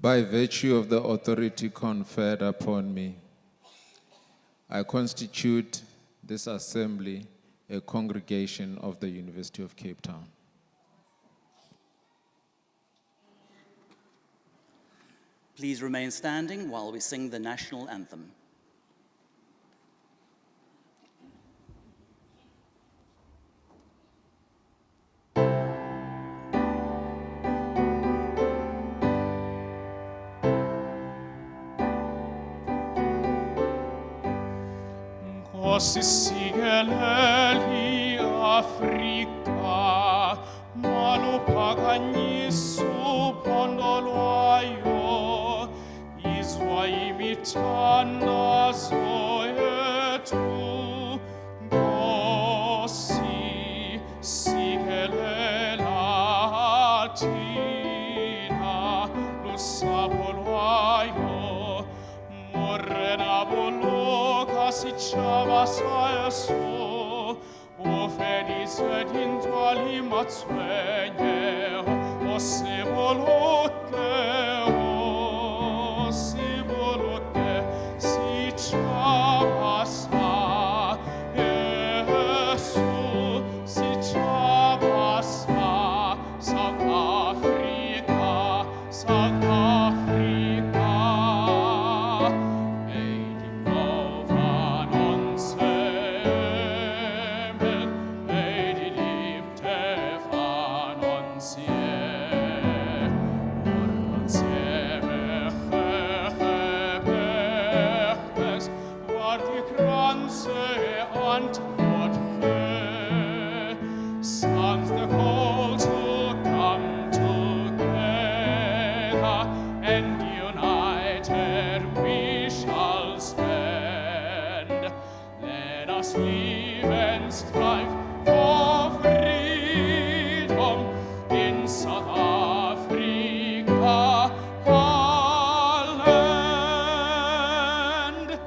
By virtue of the authority conferred upon me, I constitute this assembly a congregation of the University of Cape Town. Please remain standing while we sing the national anthem. Sigeleli Africa, malupagani supondolwayo, izwa imitanda zoetu, gosi sigelela tina, lusapolwayo, morena boloka si Chabasayaso, o felice d'intwali matswenye, o siboloke, si Chabasa, Yesu, si Chabasa, South Africa, South Africa. Sounds the call to come together, and united we shall stand. Let us live and strive for freedom in South Africa, our land.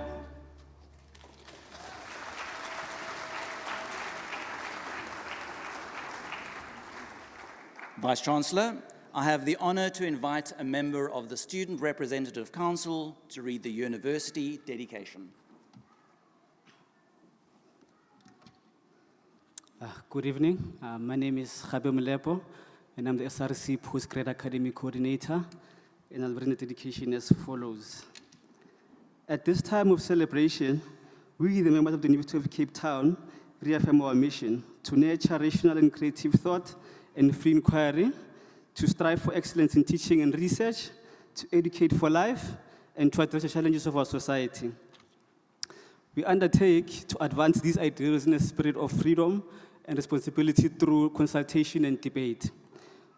Vice-Chancellor, I have the honor to invite a member of the Student Representative Council to read the university dedication. Good evening. My name is Khabe Mlepo, and I'm the SRC Postgrad Academy Coordinator, and I'll bring the dedication as follows. At this time of celebration, we, the members of the University of Cape Town, reaffirm our mission to nurture rational and creative thought and free inquiry, to strive for excellence in teaching and research, to educate for life, and to address the challenges of our society. We undertake to advance these ideals in a spirit of freedom and responsibility through consultation and debate.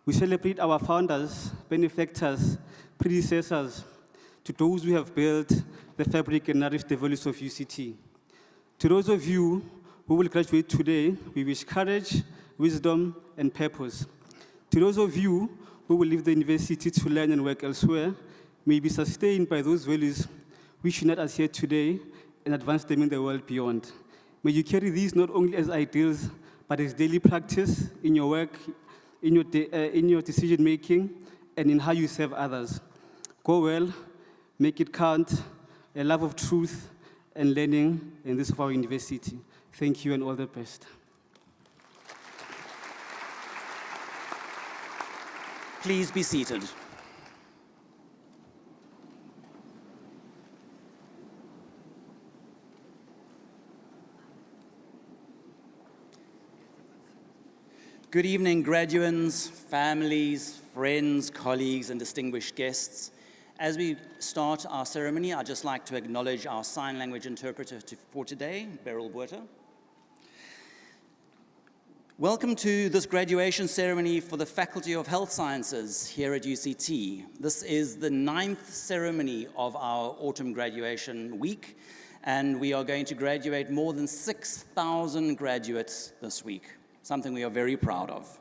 We celebrate our founders, benefactors, predecessors, to those who have built the fabric and nourished the values of UCT. To those of you who will graduate today, we wish courage, wisdom, and purpose. To those of you who will leave the university to learn and work elsewhere, may be sustained by those values which unite us here today and advance them in the world beyond. May you carry these not only as ideals, but as daily practice in your work, in your decision-making, and in how you serve others. Go well, make it count, a love of truth and learning in this of our university. Thank you and all the best. Please be seated. Good evening, graduands, families, friends, colleagues, and distinguished guests. As we start our ceremony, I'd just like to acknowledge our sign language interpreter for today, Beryl Buerta. Welcome to this graduation ceremony for the Faculty of Health Sciences here at UCT. This is the 9th ceremony of our autumn graduation week, and we are going to graduate more than 6,000 graduates this week, something we are very proud of.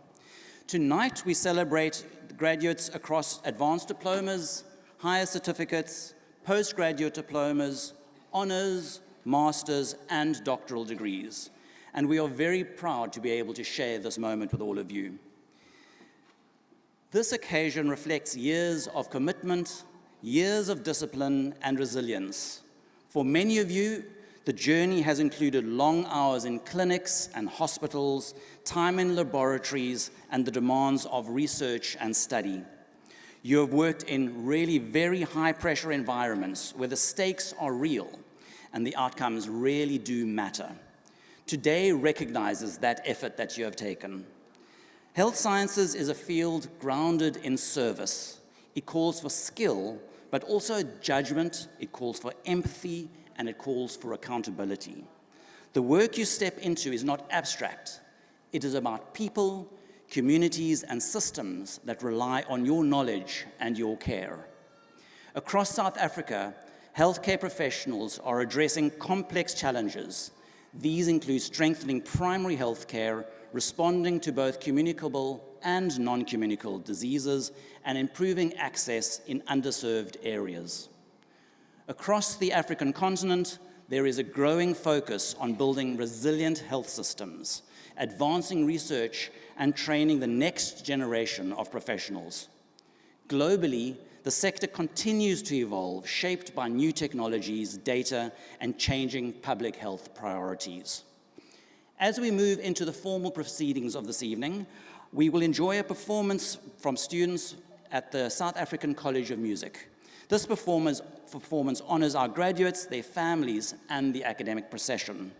Tonight, we celebrate graduates across advanced diplomas, higher certificates, postgraduate diplomas, honors, masters, and doctoral degrees. And we are very proud to be able to share this moment with all of you. This occasion reflects years of commitment, years of discipline and resilience. For many of you, the journey has included long hours in clinics and hospitals, time in laboratories, and the demands of research and study. You have worked in really very high-pressure environments where the stakes are real and the outcomes really do matter. Today recognizes that effort that you have taken. Health sciences is a field grounded in service. It calls for skill, but also judgment. It calls for empathy, and it calls for accountability. The work you step into is not abstract. It is about people, communities, and systems that rely on your knowledge and your care. Across South Africa, healthcare professionals are addressing complex challenges. These include strengthening primary healthcare, responding to both communicable and non-communicable diseases, and improving access in underserved areas. Across the African continent, there is a growing focus on building resilient health systems, advancing research, and training the next generation of professionals. Globally, the sector continues to evolve, shaped by new technologies, data, and changing public health priorities. As we move into the formal proceedings of this evening, we will enjoy a performance from students at the South African College of Music. This performance honors our graduates, their families, and the academic procession.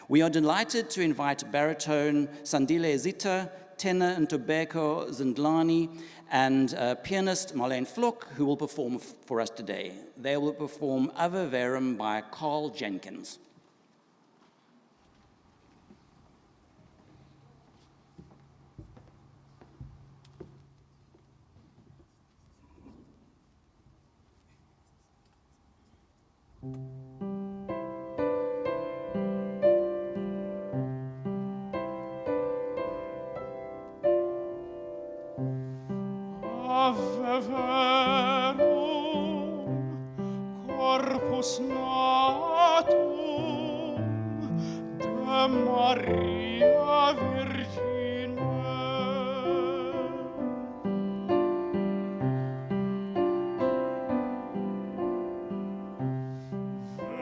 We are delighted to invite baritone Sandile Zita, tenor Ntobeko Zindlani, and pianist Marlene Vlok, who will perform for us today. They will perform Ave Verum by Carl Jenkins. Ave verum, corpus natum, de Maria Virgine.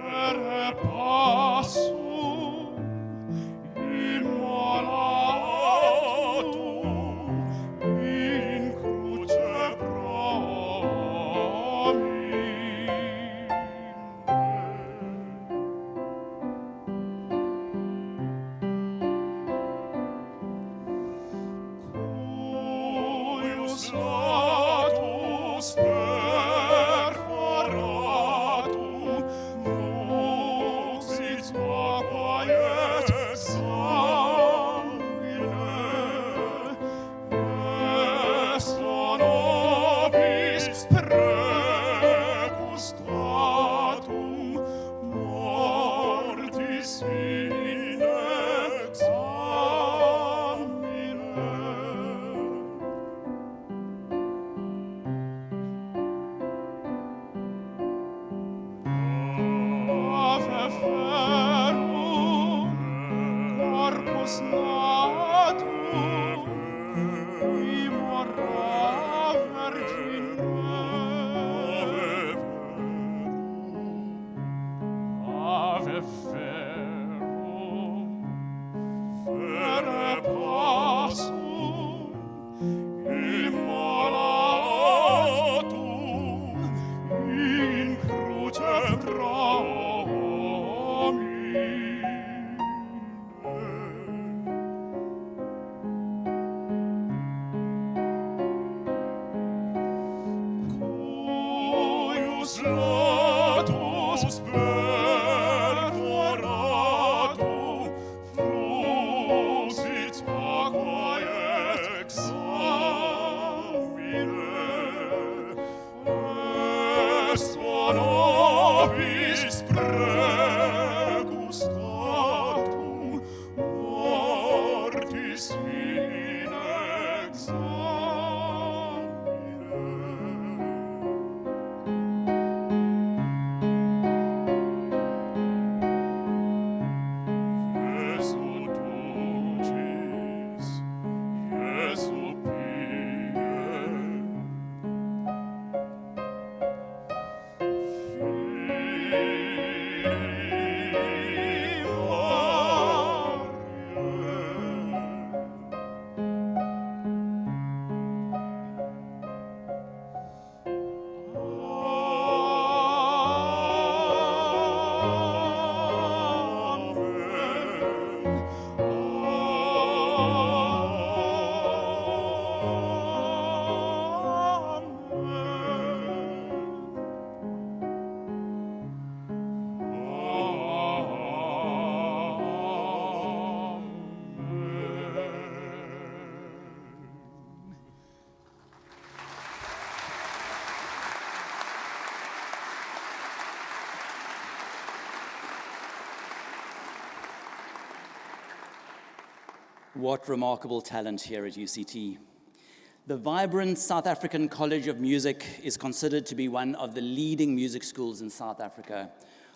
Vere passum, immolatum, in cruce promine. Cuius latus perforatum, vuxit aqua et sanguine, est nobis pregustatum, mortis in examine. Ave verum, corpus natum, immora Virgine. Ave verum, vere passum, immolatum, in cruce promine. Cuius latus perforatum, fluxit aqua examine, est nobis pregustatum, mortis in examine. Iesu dulcis, Iesu pie, What remarkable talent here at UCT. The vibrant South African College of Music is considered to be one of the leading music schools in South Africa,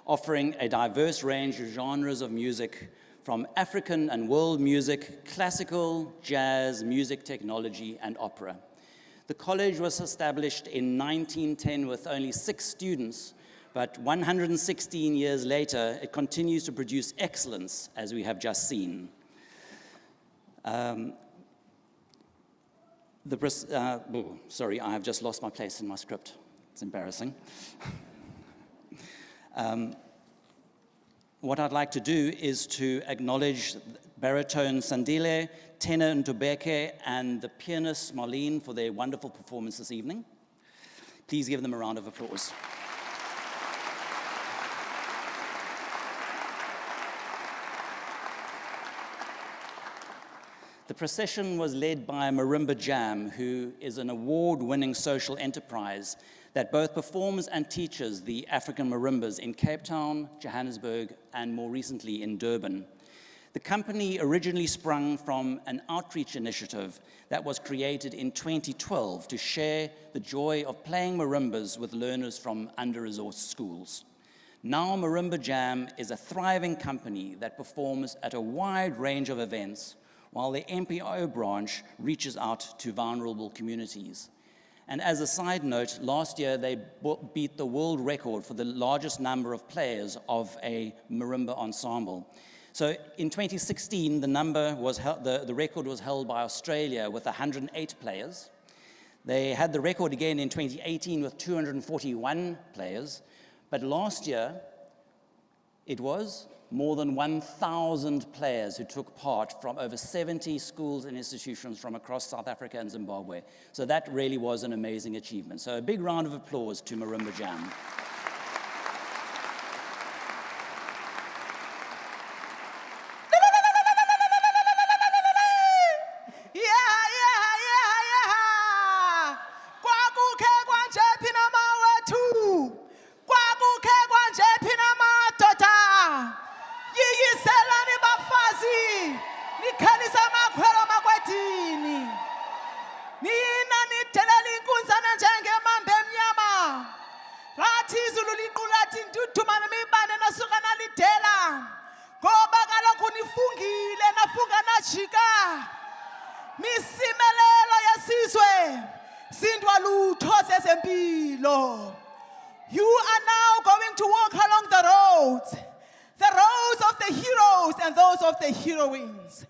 offering a diverse range of genres of music from African and world music, classical, jazz, music technology, and opera. The college was established in 1910 with only 6 students, but 116 years later, it continues to produce excellence, as we have just seen. Sorry, I have just lost my place in my script. It's embarrassing. What I'd like to do is to acknowledge baritone Sandile, tenor Ntobeke, and the pianist Marlene for their wonderful performance this evening. Please give them a round of applause. The procession was led by Marimba Jam, who is an award-winning social enterprise that both performs and teaches the African marimbas in Cape Town, Johannesburg, and more recently in Durban. The company originally sprung from an outreach initiative that was created in 2012 to share the joy of playing marimbas with learners from under-resourced schools. Now Marimba Jam is a thriving company that performs at a wide range of events, while the MPO branch reaches out to vulnerable communities. And as a side note, last year they beat the world record for the largest number of players of a marimba ensemble. So in 2016, the record was held by Australia with 108 players. They had the record again in 2018 with 241 players, but last year it was more than 1,000 players who took part from over 70 schools and institutions from across South Africa and Zimbabwe. So that really was an amazing achievement. So a big round of applause to Marimba Jam. You are now going to walk along the roads of the heroes and those of the heroines.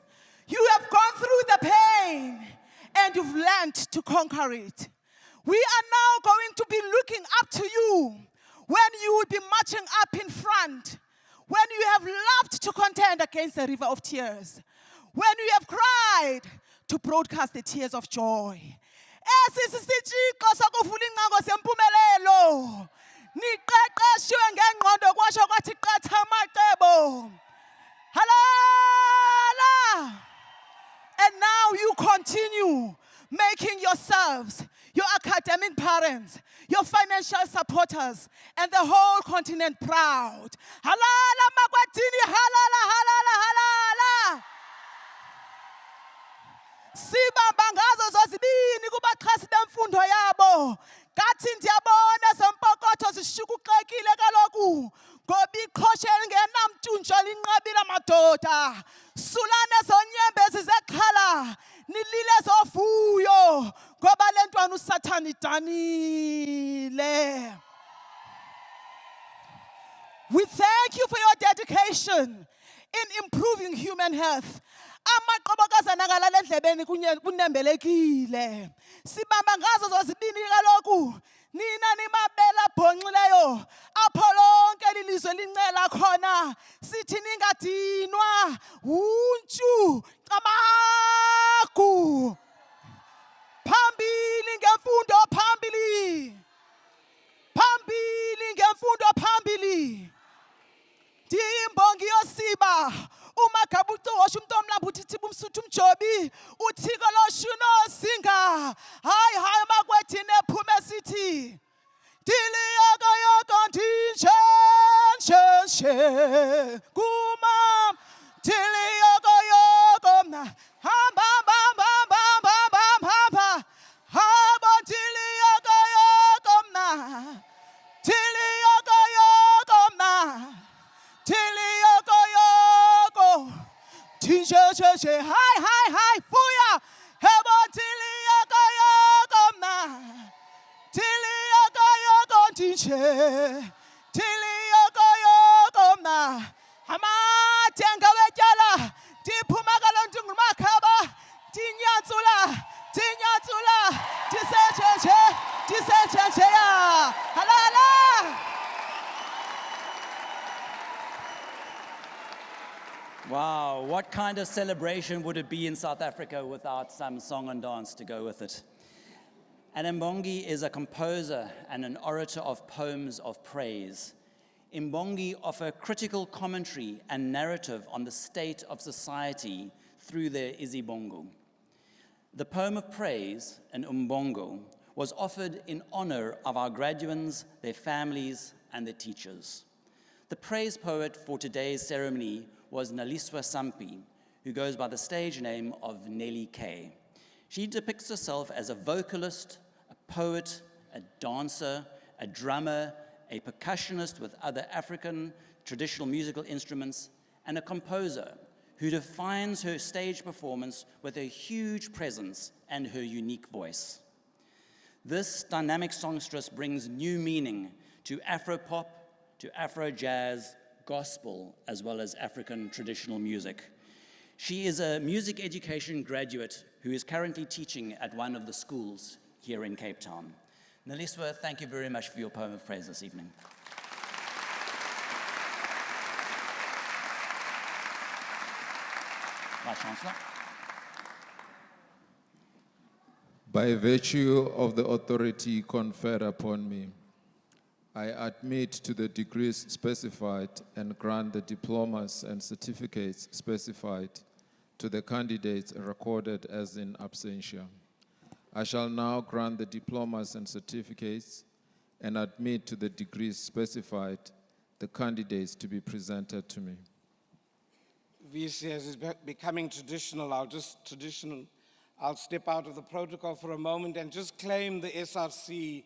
You have gone through the pain and you've learned to conquer it. We are now going to be looking up to you when you will be marching up in front, when you have loved to contend against the river of tears, when you have cried to broadcast the tears of joy. And now you continue making yourselves, your academic parents, your financial supporters, and the whole continent proud. Halala makwatini, halala, halala, halala. Sibamba ngazo zozibini kubaxhasi bemfundo yabo. Ngathi ndiyabona zompokotho zishukukekile kaloku. Ngoba iqhosha elingenamntuntsho linqabile amadoda. Sulane zonyembezi zekhala. Nilile zovuyo. Ngoba le ntwana uSathane idanile. We thank you for your dedication in improving human health. Amaqobokazana ngalale ndlebeni kunembelekile. Sibamba ngazo zozibini kaloku. Nina nimabela bhonxileyo. Apho lonke lilizwe lincela khona. Sithi ningadinwa. Untshu. Camagu. Phambili ngemfundo phambili. Phambili ngemfundo phambili. Ndiyimbongi yosiba. Umagabuto washo umuntu omlambo uthi thiba umsuthu umjobi uthiko loshuno singa hayi makwethi nephume sithi diliyoko yoko ndinje kuma diliyoko yoko nje hi fuya hebo tili yoko yoko ma tili yoko yoko nje tili yoko yoko ma amatenga wetyala diphuma kalonto ngumakhaba dinyatsula disejeje ya halala. Wow, what kind of celebration would it be in South Africa without some song and dance to go with it? And Mbongi is a composer and an orator of poems of praise. Mbongi offer critical commentary and narrative on the state of society through their Izibongo. The poem of praise, an Umbongo, was offered in honor of our graduates, their families, and their teachers. The praise poet for today's ceremony was Naliswa Sampi, who goes by the stage name of Nelly K. She depicts herself as a vocalist, a poet, a dancer, a drummer, a percussionist with other African traditional musical instruments, and a composer who defines her stage performance with her huge presence and her unique voice. This dynamic songstress brings new meaning to Afro-pop, to Afro-jazz, gospel, as well as African traditional music. She is a music education graduate who is currently teaching at one of the schools here in Cape Town. Naliswa, thank you very much for your poem of praise this evening. Vice Chancellor. By virtue of the authority conferred upon me, I admit to the degrees specified and grant the diplomas and certificates specified to the candidates recorded as in absentia. I shall now grant the diplomas and certificates and admit to the degrees specified the candidates to be presented to me. VC, as is becoming traditional, I'll step out of the protocol for a moment and just claim the SRC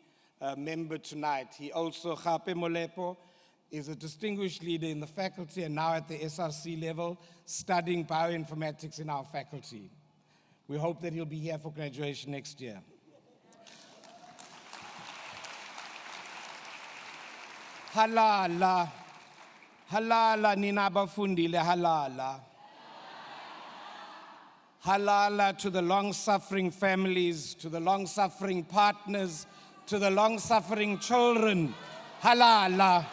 member tonight. He also, Kgape Molepo, is a distinguished leader in the faculty and now at the SRC level, studying bioinformatics in our faculty. We hope that he'll be here for graduation next year. Halala, halala nina bafundile halala. Halala to the long-suffering families, to the long-suffering partners, to the long-suffering children. Halala.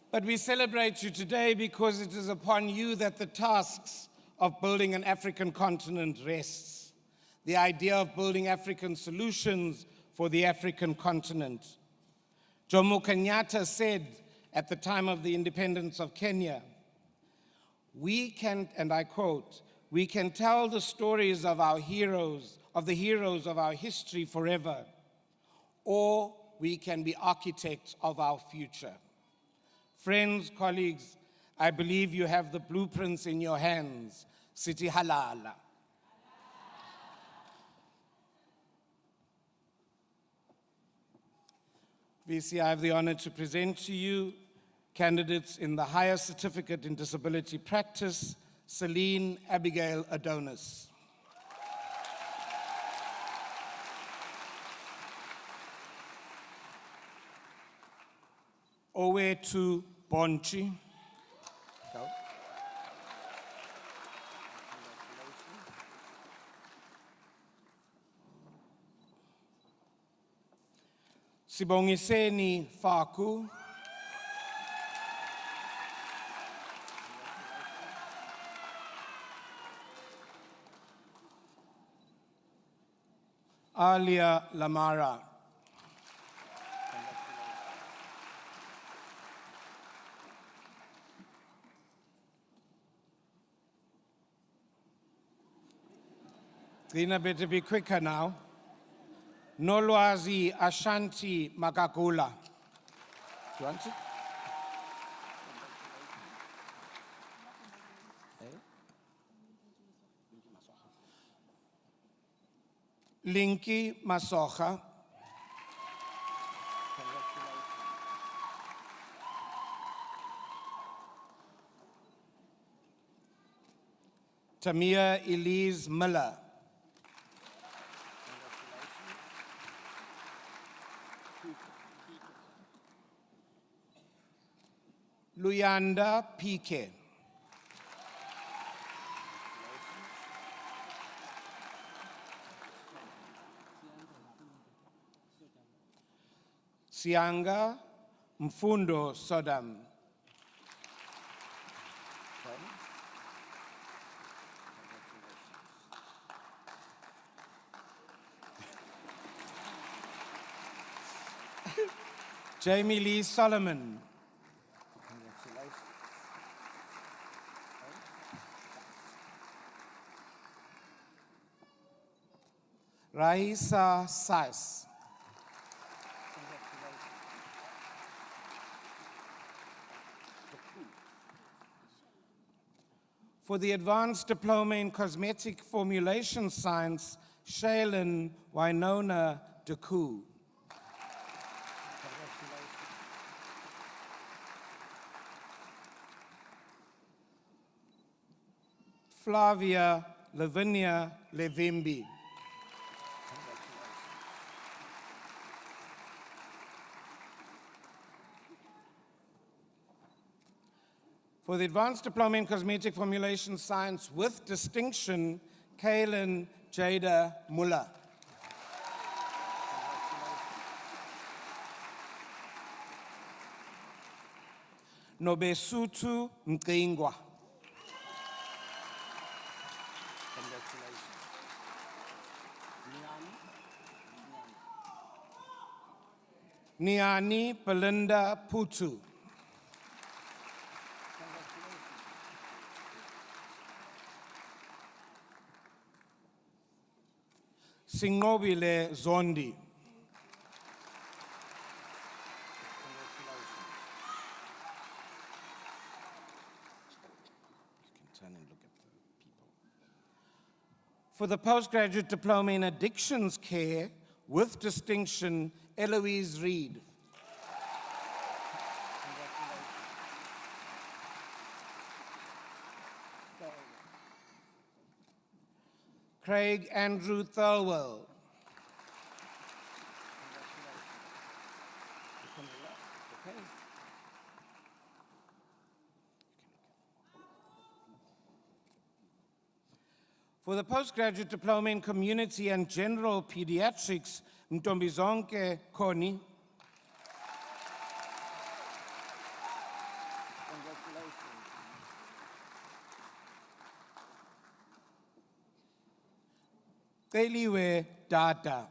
But we celebrate you today because it is upon you that the tasks of building an African continent rests. The idea of building African solutions for the African continent. Jomo Kenyatta said at the time of the independence of Kenya, we can, and I quote, we can tell the stories of our heroes, of the heroes of our history forever, or we can be architects of our future. Friends, colleagues, I believe you have the blueprints in your hands. Siti halala. VC, I have the honor to present to you candidates in the higher certificate in disability practice, Celine Abigail Adonis. Owetu Bonchi. Sibongiseni Faku. Alia Lamara. Dina, better be quicker now. Nolwazi Ashanti Magagula. Do you want it? Linky Masocha. Tamia Elise Miller. Luyanda Pike. Sianga Mfundo Sodam. Jamie Lee Solomon. Raisa Sais. For the Advanced Diploma in Cosmetic Formulation Science, Shaylin Winona Deku. Flavia Lavinia Levimbi. For the Advanced Diploma in Cosmetic Formulation Science with distinction, Kaylin Jada Muller. Nobesutu Mkingwa. Niani Belinda Putu. Singobile Zondi. For the postgraduate diploma in addictions care with distinction, Eloise Reed. Craig Andrew Thirlwell. For the postgraduate diploma in community and general pediatrics, Ntombizonke Koni. Eliwe Data.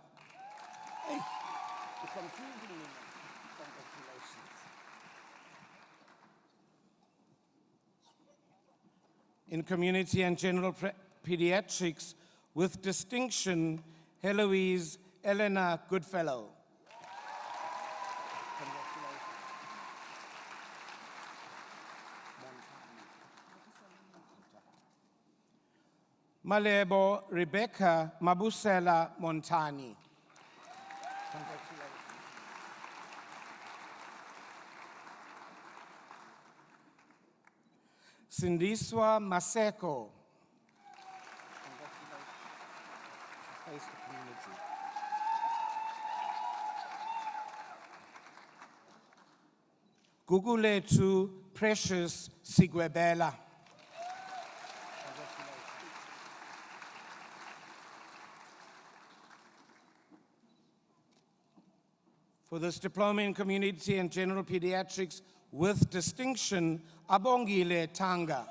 Hey, you're confusing me. Congratulations. In community and general pediatrics with distinction, Heloise Elena Goodfellow. Malebo Rebecca Mabusela Montani. Sindiswa Maseko. Guguletu Precious Sigwebela. For this diploma in community and general pediatrics with distinction, Abongile Tanga.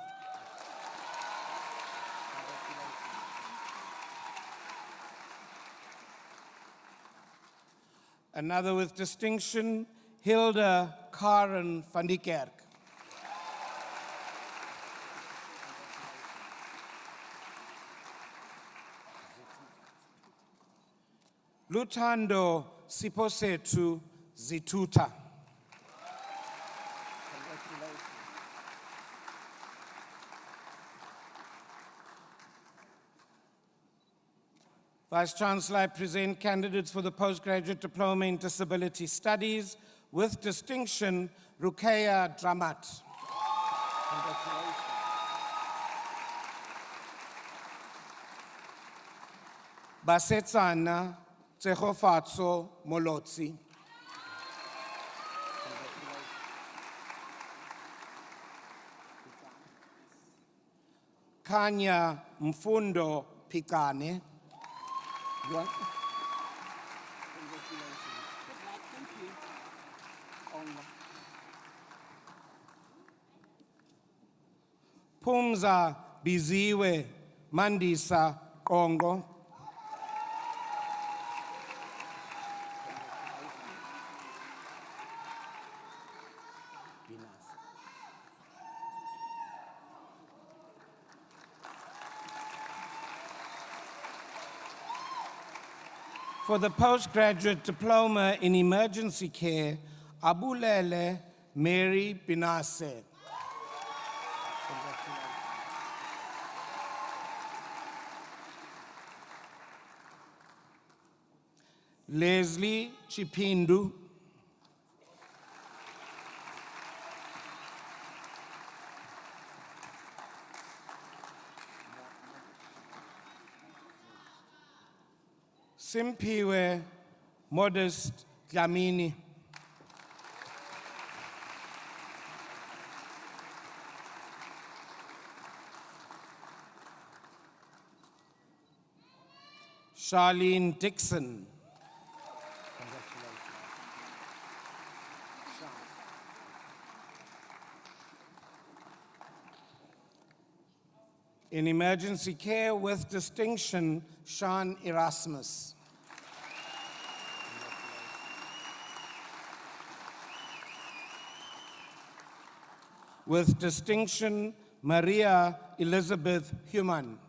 Another with distinction, Hilda Karen van die Kerk. Lutando Siposetu Zituta. Vice-Chancellor, I present candidates for the postgraduate diploma in disability studies with distinction, Rukeya Dramat. Basetsana Tsegofatso Molotsi. Kanya Mfundo Pikane. Pumza Biziwe Mandisa Kongo. For the postgraduate diploma in emergency care, Abulele Mary Binase. Leslie Chipindu. Simpiwe Modest Dlamini. Charlene Dixon. In emergency care with distinction, Sean Erasmus. With distinction, Maria Elizabeth Human.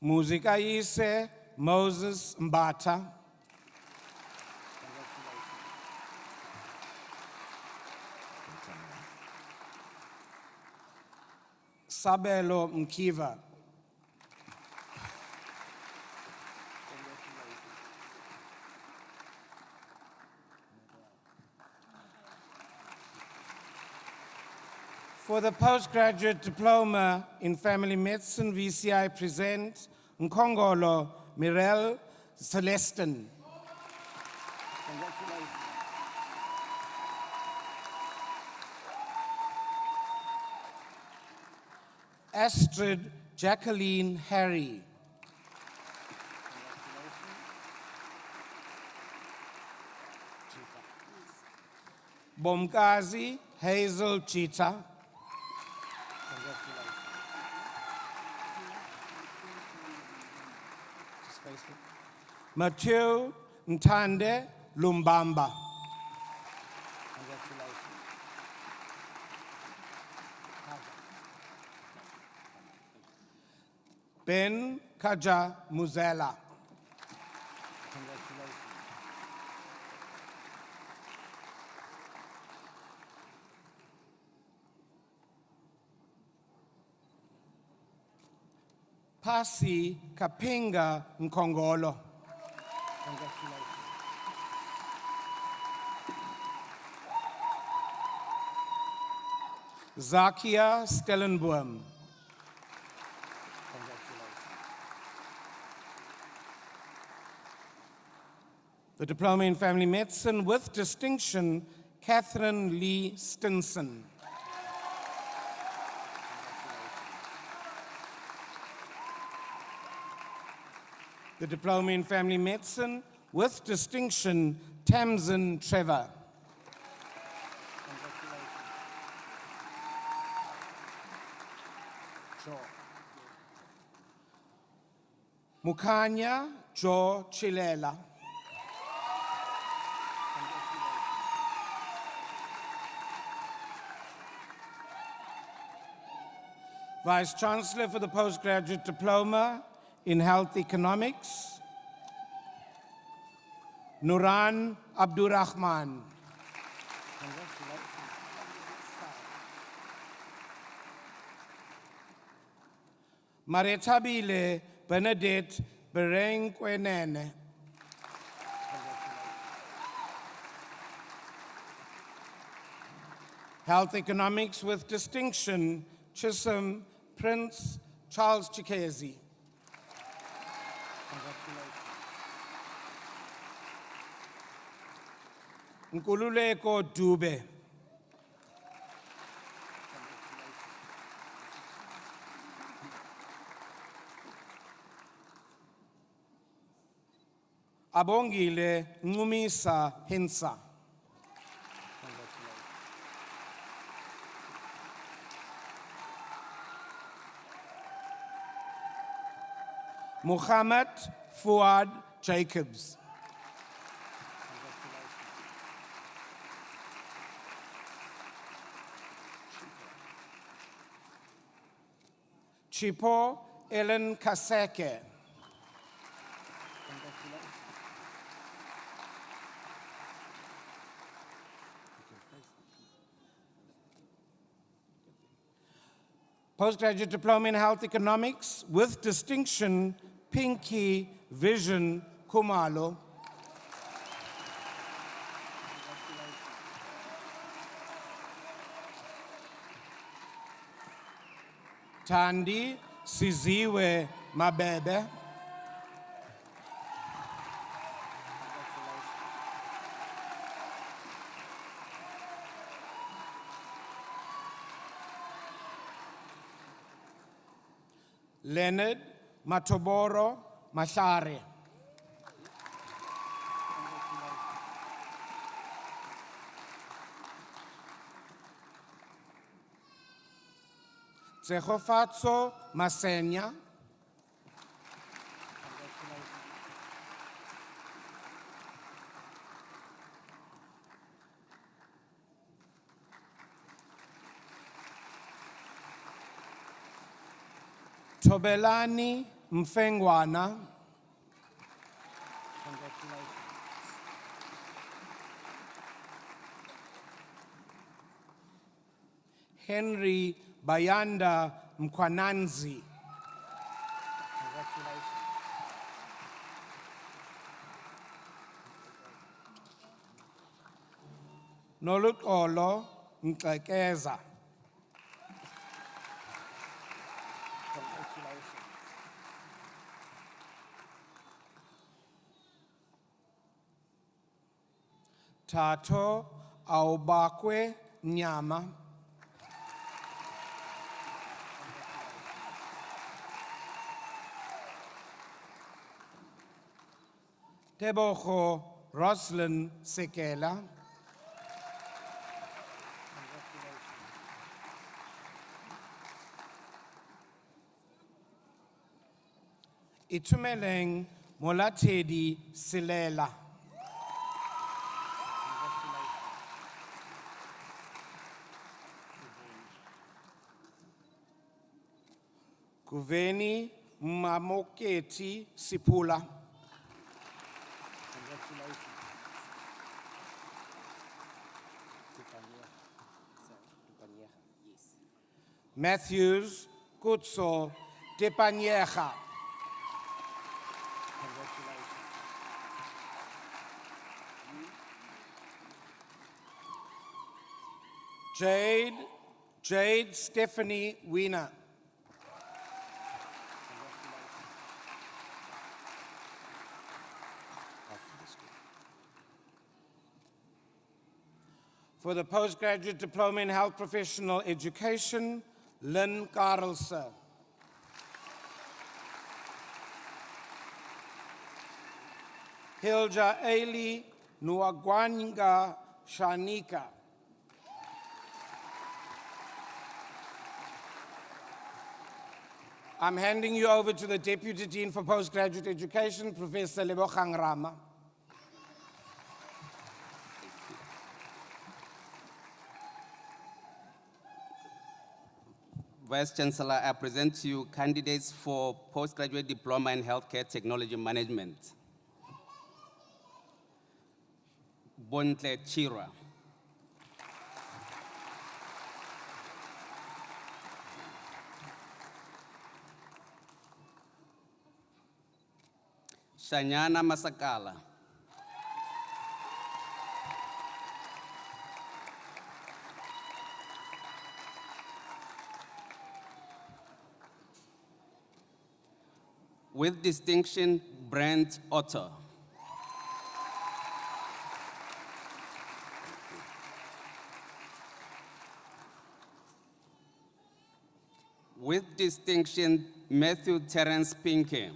Muzikayise Moses Mbata. Sabelo Mkiva. For the postgraduate diploma in family medicine, VCI presents Nkongolo Mirel Celestin. Astrid Jacqueline Harry. Bomkazi Hazel Chita. Mathieu Ntande Lumbamba. Ben Kaja Muzela. Pasi Kapinga Nkongolo. Zakia Stellenboom. The diploma in family medicine with distinction, Catherine Lee Stinson. The diploma in family medicine with distinction, Tamsin Trevor. Mukanya Jo Chilela. Vice Chancellor for the postgraduate diploma in health economics, Nuran Abdurrahman. Maretabile Benedict Berengkwenene. Health Economics with distinction, Chisholm Prince Charles Chikezi. Nkululeko Dube. Abongile Ngumisa Hinsa. Muhammad Fuad Jacobs. Chipo Ellen Kaseke. Postgraduate Diploma in Health Economics with distinction, Pinky Vision Kumalo. Tandi Siziwe Mabebe. Leonard Matoboro Mashare. Tsehofatso Masenya. Tobelani Mfengwana. Henry Bayanda Mkwananzi. Noluxolo Mxekeza. Tato Aubakwe Nyama. Teboho Roslyn Sekela. Itumeleng Molatedi Silela. Kuveni Mamoketi Sipula. Matthews Kutso Tepanieja. Jade Stephanie Wiener. For the Postgraduate Diploma in Health Professional Education, Lynn Karlse. Hilja Ailey Nuagwanga Shanika. I'm handing you over to the Deputy Dean for Postgraduate Education, Professor Lebogang Rama. Vice Chancellor, I present to you candidates for postgraduate diploma in healthcare technology management. Bontle Chira. Shanyana Masakala. With distinction, Brent Otter. With distinction, Matthew Terence Pinke.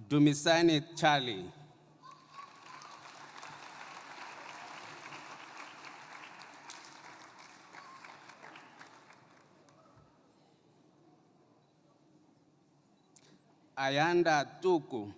Dumisani Charlie. Ayanda Tuku.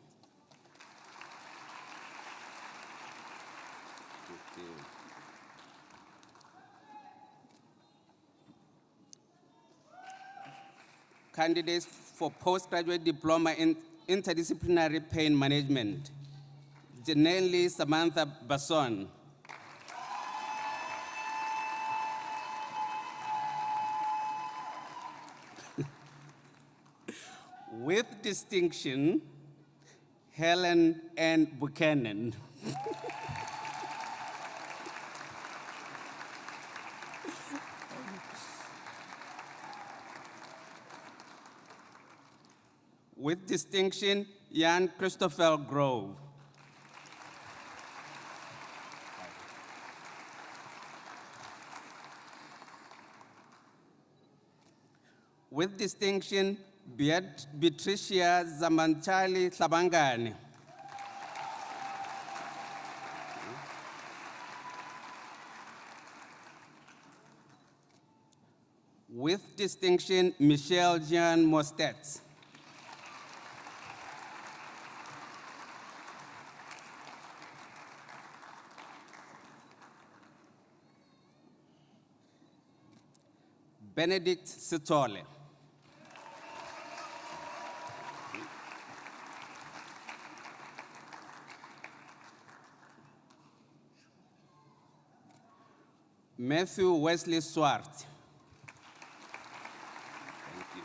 Candidates for postgraduate diploma in interdisciplinary pain management. Janelle Samantha Basson. With distinction, Helen Ann Buchanan. With distinction, Jan Christopher Grove. With distinction, Beatricia Zamanchali Sabangani. With distinction, Michelle Jean Mostet. Benedict Sitole. Matthew Wesley Swart. Thank you.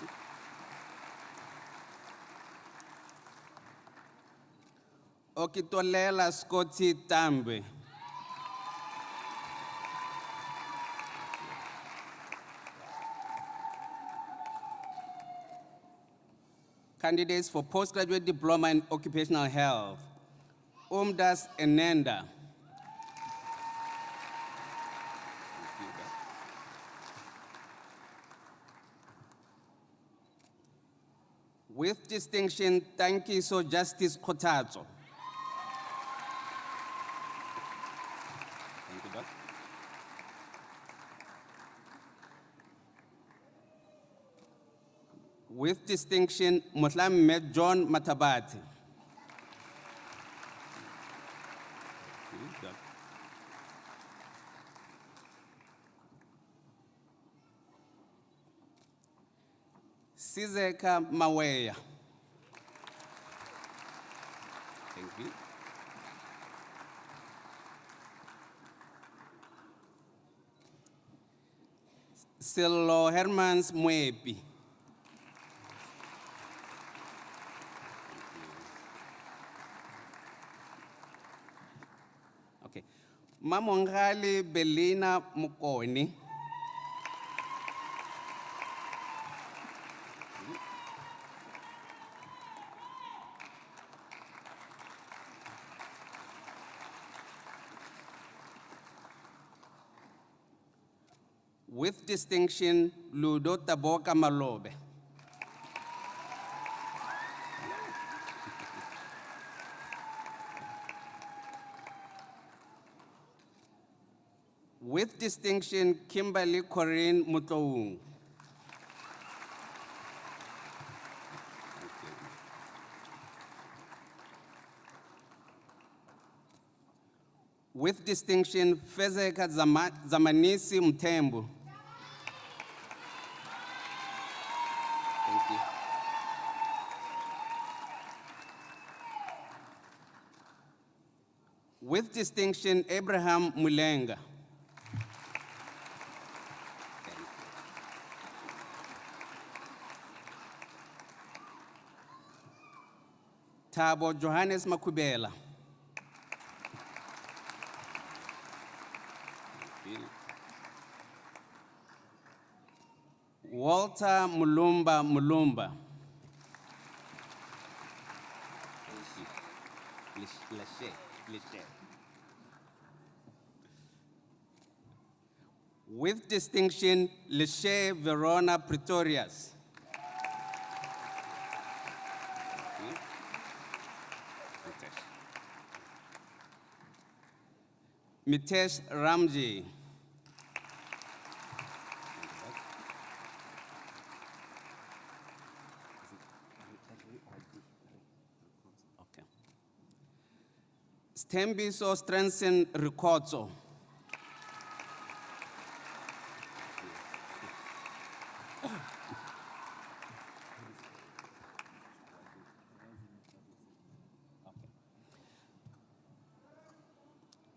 Okitolela Scotty Tambe. Candidates for postgraduate diploma in occupational health. Umdas Enenda. With distinction, thank you so Justice Kotazo. Thank you, Doc. With distinction, Muslim John Matabati. Sizeka Maweya. Thank you. Silo Hermans Mwepi. Okay. Mamongali Belina Mukoni. With distinction, Ludo Taboka Malobe. With distinction, Kimberly Corinne Mutoung. With distinction, Fezeka Zamanisi Mtembu. Thank you. With distinction, Abraham Mulenga. Tabo Johannes Makubela. Walter Mulumba Mulumba. With distinction, Leshe Verona Pretorius. Mitesh Ramji. Okay. Stembiso Strensen Ricotso.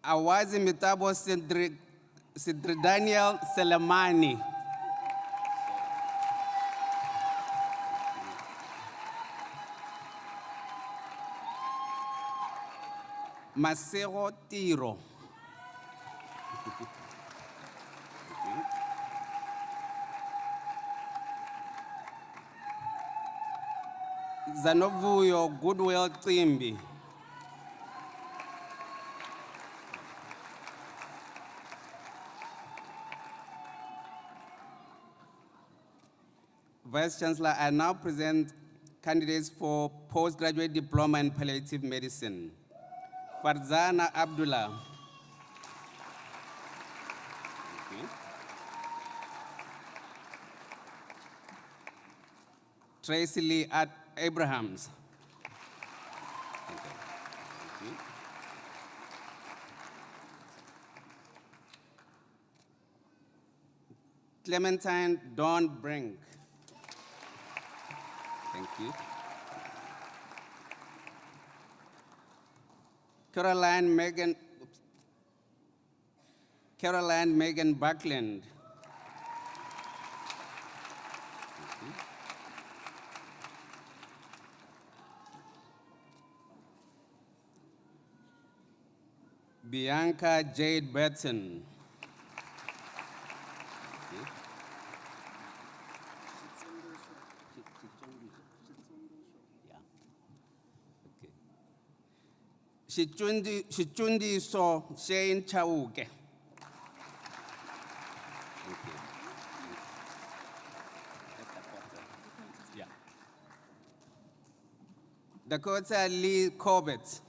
Awazi Mitabo Sidri Daniel Selemani. Masero Tiro. Zanovuyo Goodwill Timbi. Vice Chancellor, I now present candidates for postgraduate diploma in palliative medicine. Farzana Abdullah. Okay. Tracy Lee Abrahams. Okay. Clementine Dawn Brink. Thank you. Caroline Megan Buckland. Bianca Jade Betson. Shichundi So Shane Chauke. Yeah. Dakota Lee Corbett.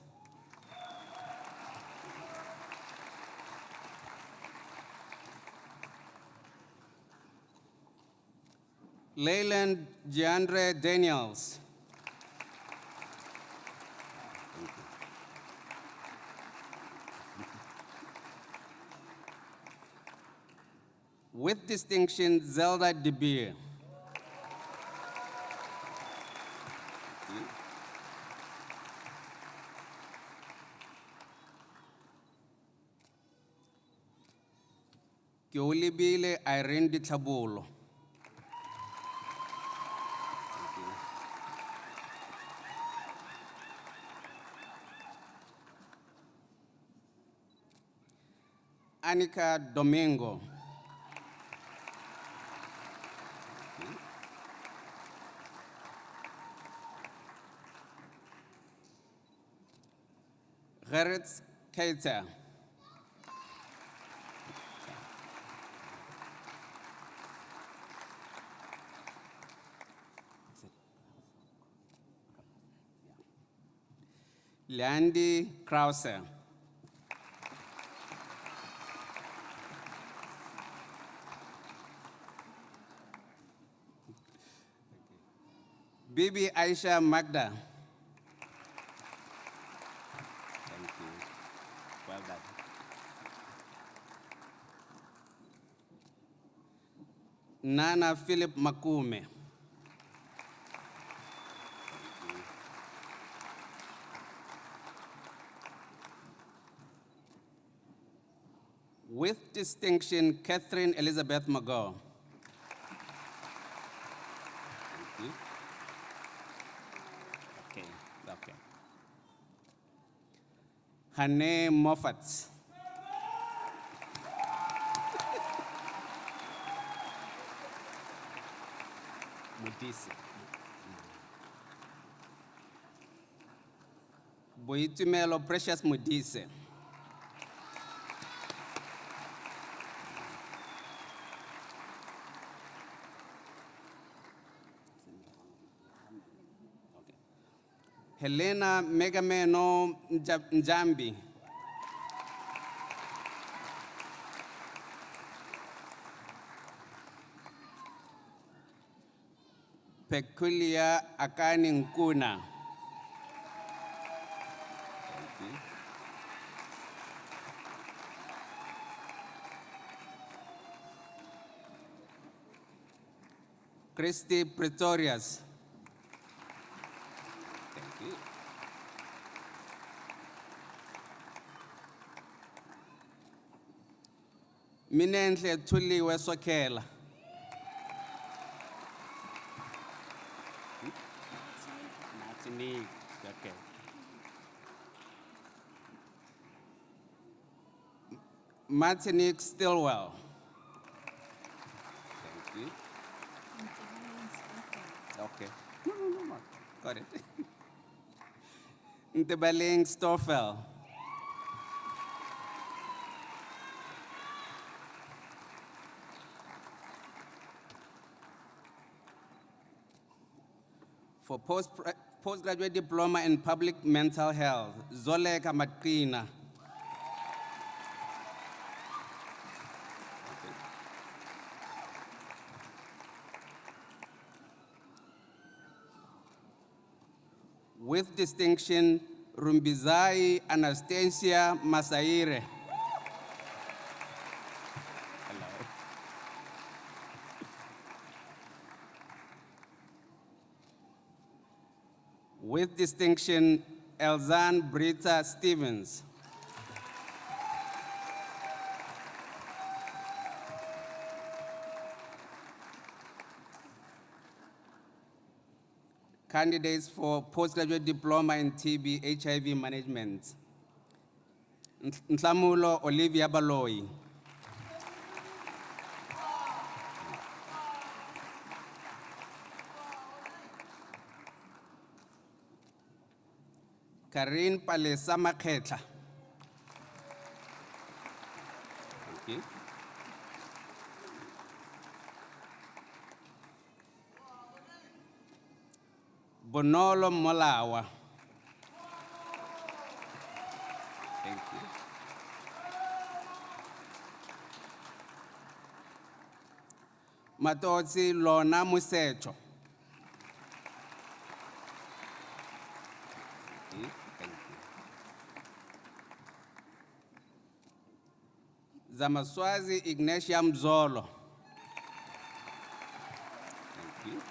Leyland Jeandre Daniels. With distinction, Zelda De Beer. Kiolibile Irene Ditlhabolo. Anika Domingo. Gerrit Keita. Landy Krause. Bibi Aisha Magda. Thank you. Well done. Nana Philip Makume. With distinction, Catherine Elizabeth Mago. Thank you. Okay. Hane Moffat. Modise. Boitumelo Precious Modise. Helena Megameno Njambi. Peculia Akani Nkuna. Christy Pretorius. Thank you. Minenhle Thuliwe Sokela. Martinique. Okay. Martinique Stillwell. Thank you. Okay. No. Got it. Ntebaleng Stoffel. For postgraduate diploma in public mental health, Zoleka Matkina. With distinction, Rumbizai Anastasia Masaire. Hello. With distinction, Elzan Brita Stevens. Candidates for postgraduate diploma in TB HIV management. Ntlamulo Olivia Baloyi. Karin Palesa Makhetla. Thank you. Bonolo Molawa. Thank you. Matotsi Lona Musecho. Thank you. Zamaswazi Ignatia Mzolo. Thank you.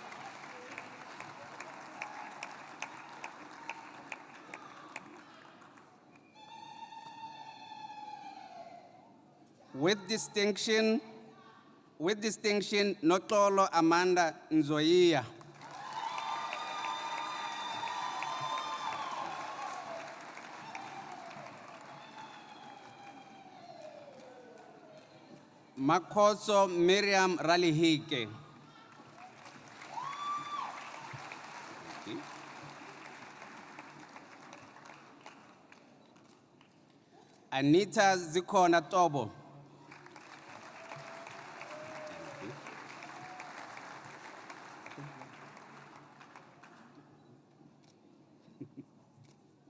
With distinction, Notolo Amanda Nzoia. Makoso Miriam Ralihike. Anita Zikona Tobo.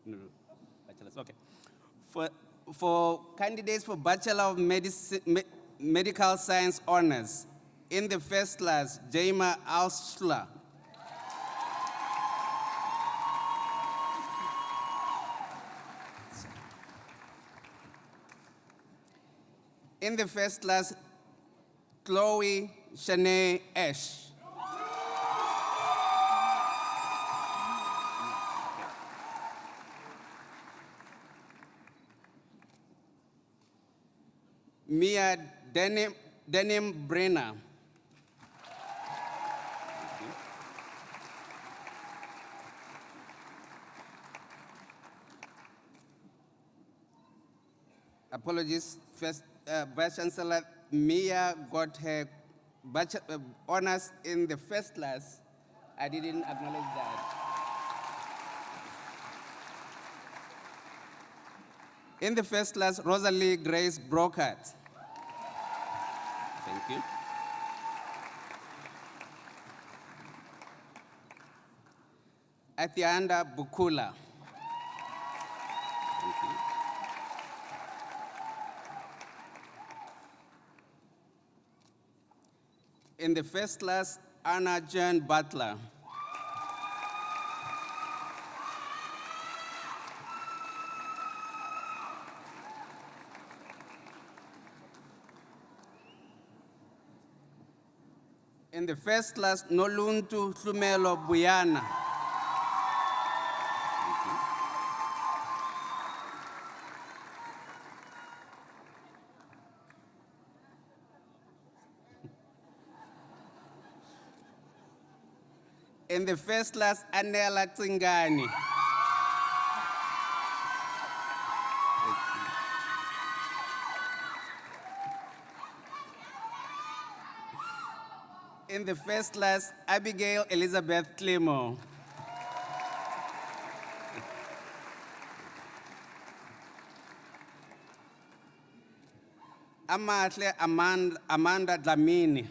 No, bachelor's, okay. For candidates for Bachelor of Medical Science Honors, in the first class, Jaima Alsler. In the first class, Chloe Shanae Ash. Mia Denim Brenner. Apologies. First, Vice Chancellor Mia got her honors in the first class I didn't acknowledge that. In the first class, Rosalie Grace Brockhart. Thank you. Atianda Bukula. Thank you. In the first class, Anna Jane Butler. In the first class, Noluntu Hlumelo Buyana. In the first class, Anela Tsingani. In the first class, Abigail Elizabeth Clemo. Amahle Amanda Dlamini.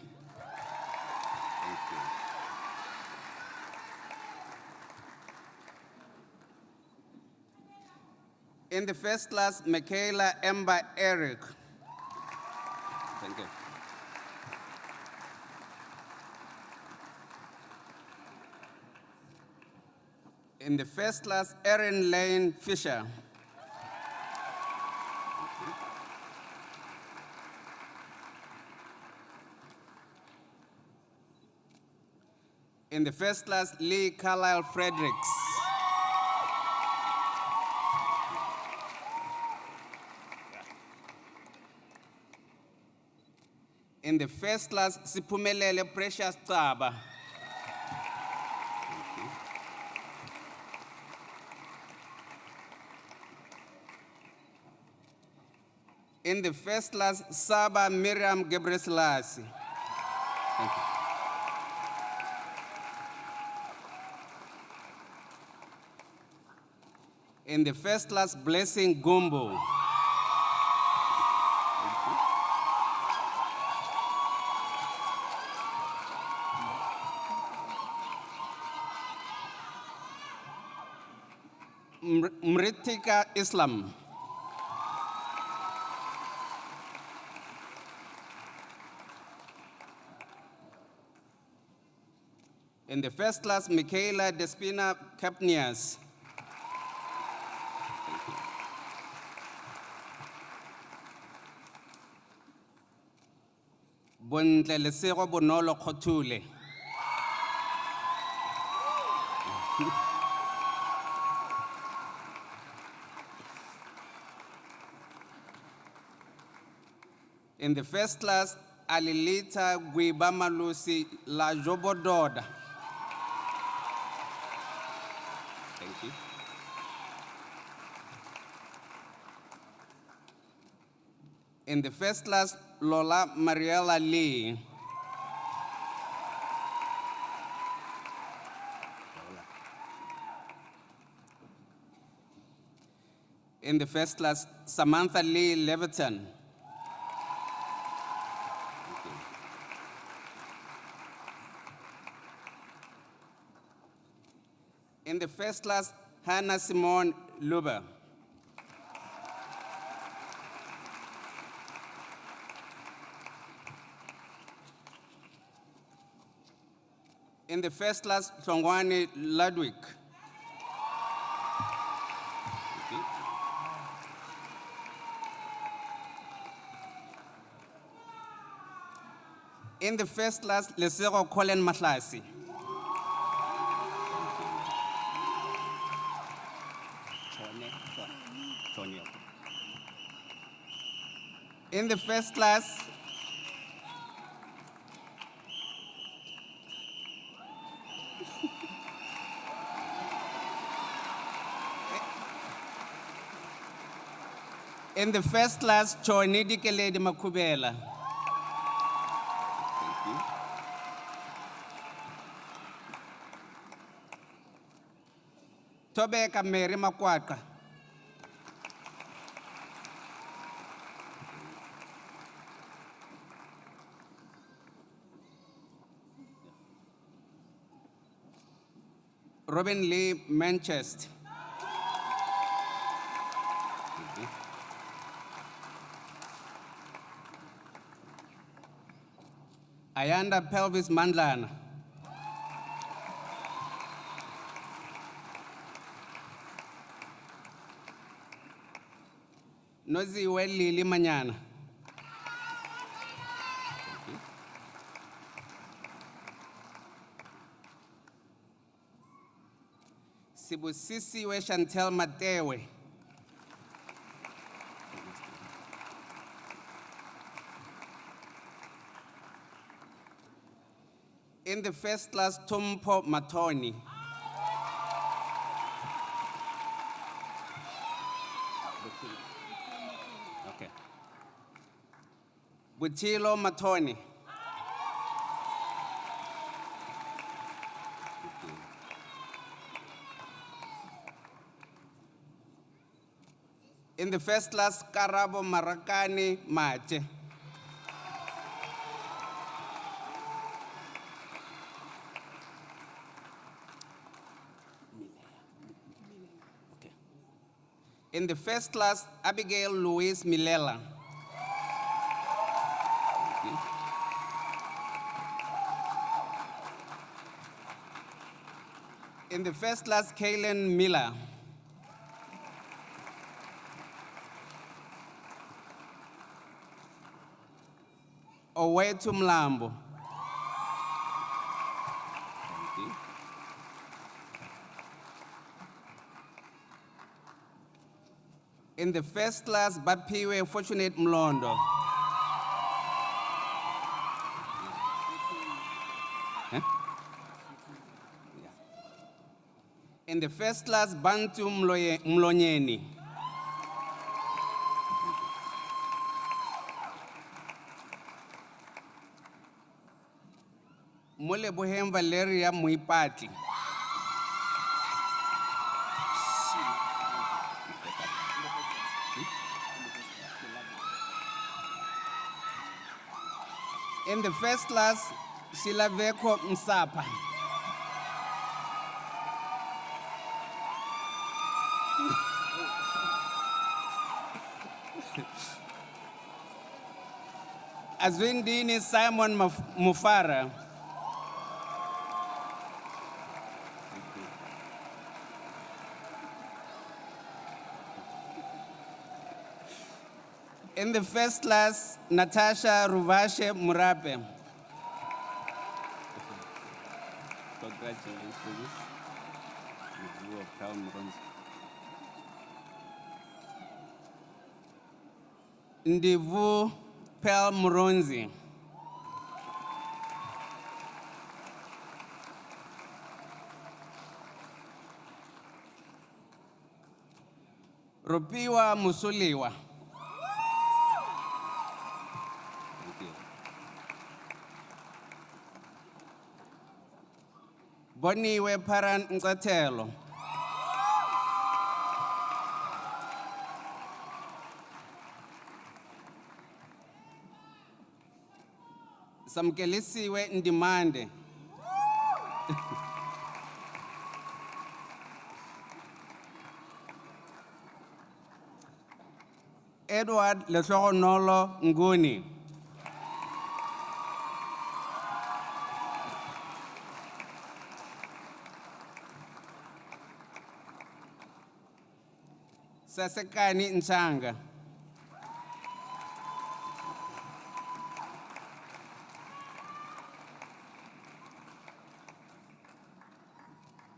In the first class, Michaela Ember Eric. Thank you. In the first class, Erin Lane Fisher. In the first class, Lee Carlisle Fredericks. In the first class, Sipumelele Precious Tsaba. In the first class, Saba Miriam Gebreselassie. Thank you. In the first class, Blessing Gumbo. Mritika Islam. In the first class, Michaela Despina Capnias. Bontlelesego Bonolo Khotule. In the first class, Alilita Guibamalusi La Jobododa. Thank you. In the first class, Lola Mariela Lee. In the first class, Samantha Lee Leviton. In the first class, Hannah Simone Luber. In the first class, Tlongwane Ludwig. In the first class, Lesego Colin Matlasi. In the first class, Choinidi Keledi Makubela. Thank Tobeka Mary Makwaka. Robin Lee Manchester. Ayanda Pelvis Mandlana. Noziwe Lili Manyana. Sibusisiwe Chantel Matewe. In the first class, Tumpo Matoni. Okay. Butilo Matoni. In the first class, Karabo Marakani Mache. Okay. In the first class, Abigail Louise Milela. Okay. In the first class, Kaylin Miller. Owetu Mlambo. In the first class, Bapiwe Fortunate Mlondo. Huh? Yeah. In the first class, Bantu Mlonyeni. Molebohem Valeria Muipati. In the first class, Silaveko Msapa. Azwindini Simon Mufara. In the first class, Natasha Ruvashe Murape. Congratulations. Ndivu Pel Muronzi. Rupiwa Musuliwa. Boniwe Paran Nzatelo. Samkelisiwe Ndimande. Edward Leshogonolo Nguni. Sasekani Nchanga.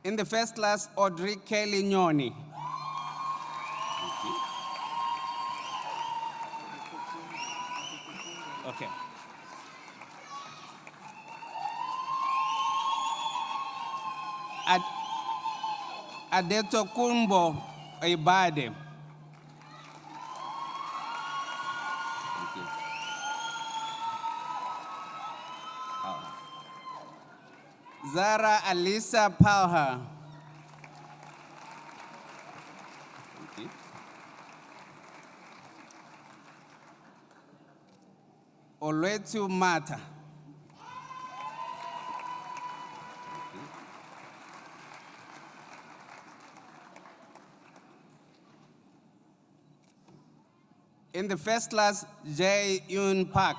In the first class, Audrey Kelly Nyoni. Okay. Adeto Kumbo Ibade. Zara Alisa Palha. Olwetu Mata. In the first class, Jae Yoon Park.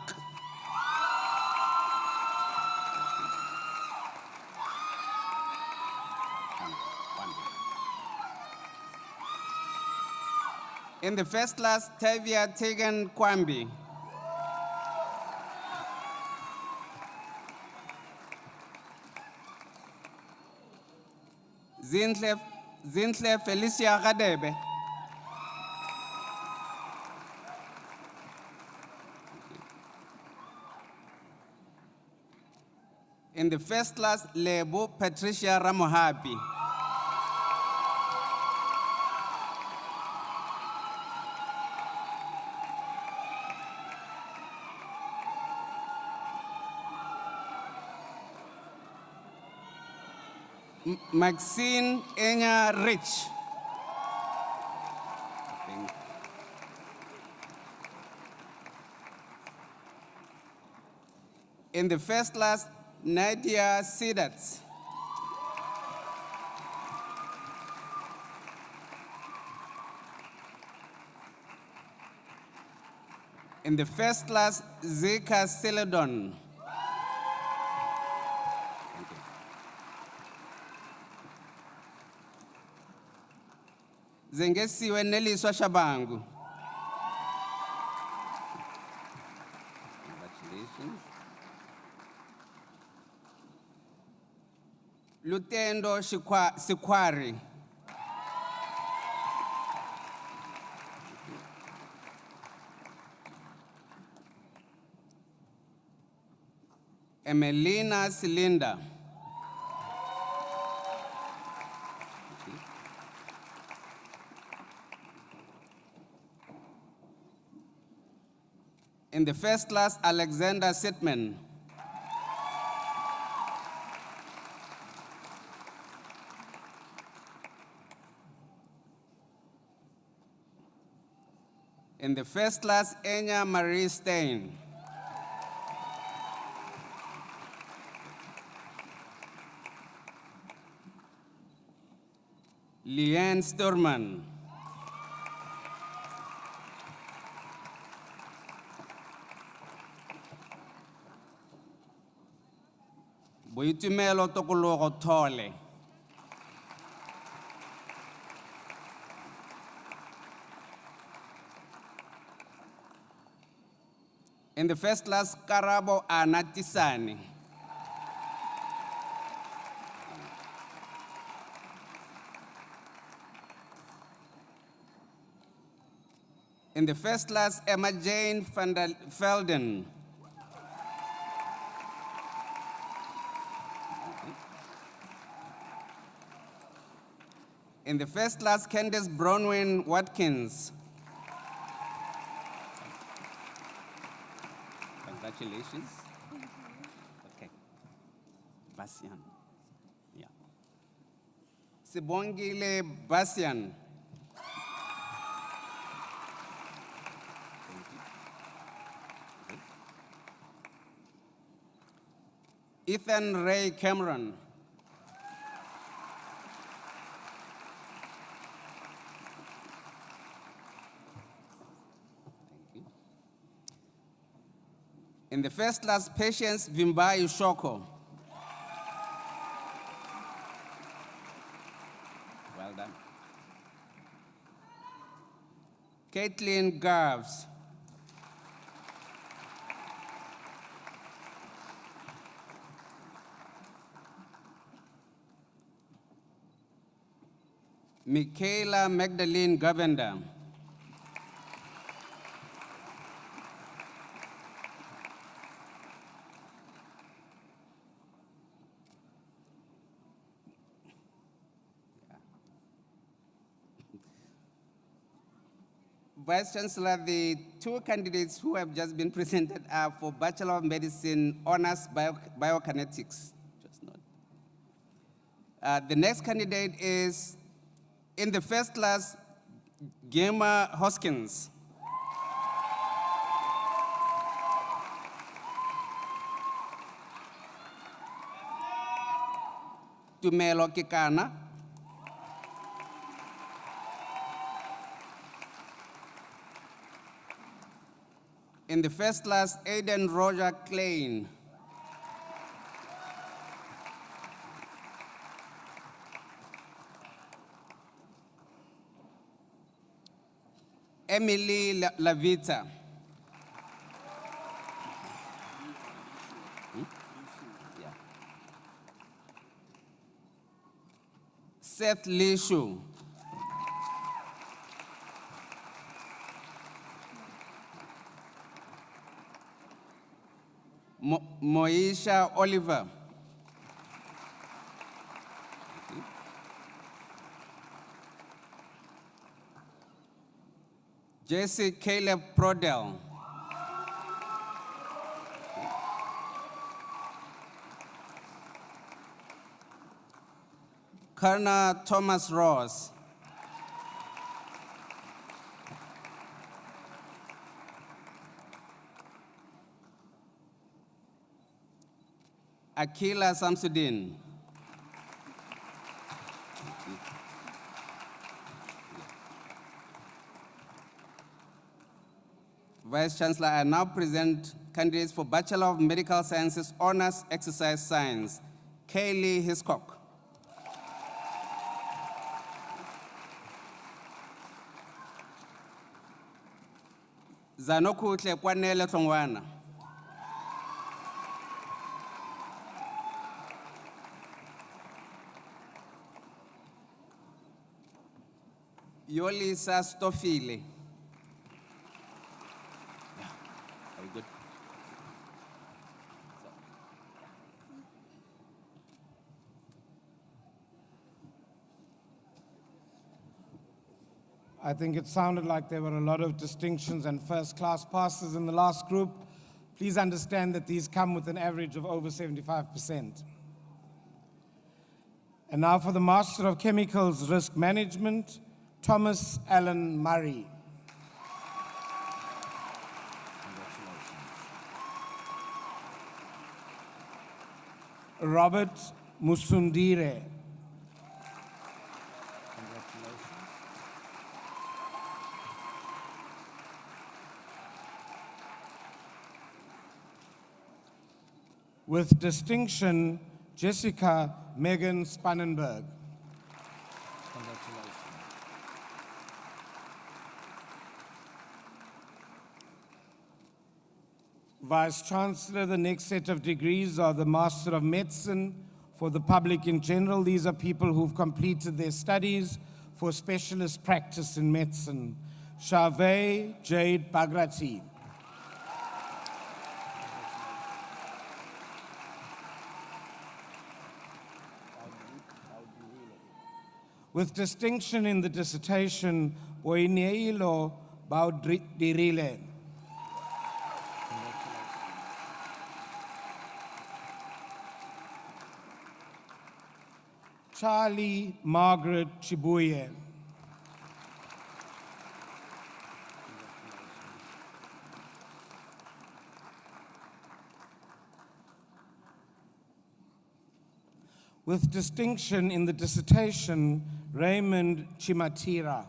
In the first class, Tavia Tegan Kwambi. Zintle Felicia Gadebe. In the first class, Lebo Patricia Ramohapi. Maxine Enya Rich. In the first class, Nadia Sidat. In the first class, Zeka Celadon. Zengesiwe Neliswa Shabangu. Congratulations. Lutendo Sikwari. Emelina Cylinder. In the first class, Alexander Sitman. In the first class, Enya Marie Stein. Leanne Sturman. Boitumelo Tokologo Tole. In the first class, Karabo Anatisani. In the first class, Emma Jane van der Velden. In the first class, Candace Bronwyn Watkins. Congratulations. Okay. Basian. Yeah. Sibongile Basian. Ethan Ray Cameron. In the first class, Patience Vimbai Shoko. Well done. Caitlin Garves. Michaela Magdalene Govender. Vice Chancellor, the two candidates who have just been presented are for Bachelor of Medicine Honors Biokinetics. Just not. The next candidate is, in the first class, Gemma Hoskins. Tumelo Kekana. In the first class, Aiden Roger Klein. Emily Lavita. Yeah. Seth Lishu. Moisha Oliver. Jesse Caleb Prodell. Karna Thomas Ross. Akila Samsudin. Vice Chancellor, I now present candidates for Bachelor of Medical Sciences Honors Exercise Science. Kaylee Hiscock. Zanokutle Kwanele Tongwana. Yolisa Stofile. Very good. I think it sounded like there were a lot of distinctions and first-class passes in the last group. Please understand that these come with an average of over 75%. And now for the Master of Chemicals Risk Management, Thomas Allen Murray. Robert Musundire. With distinction, Jessica Megan Spannenberg. Vice Chancellor, the next set of degrees are the Master of Medicine for the public in general. These are people who've completed their studies for specialist practice in medicine. Sharvey Jade Bagrati. With distinction in the dissertation, Boineilo Baudirile. Charlie Margaret Chibuye. With distinction in the dissertation, Raymond Chimatira.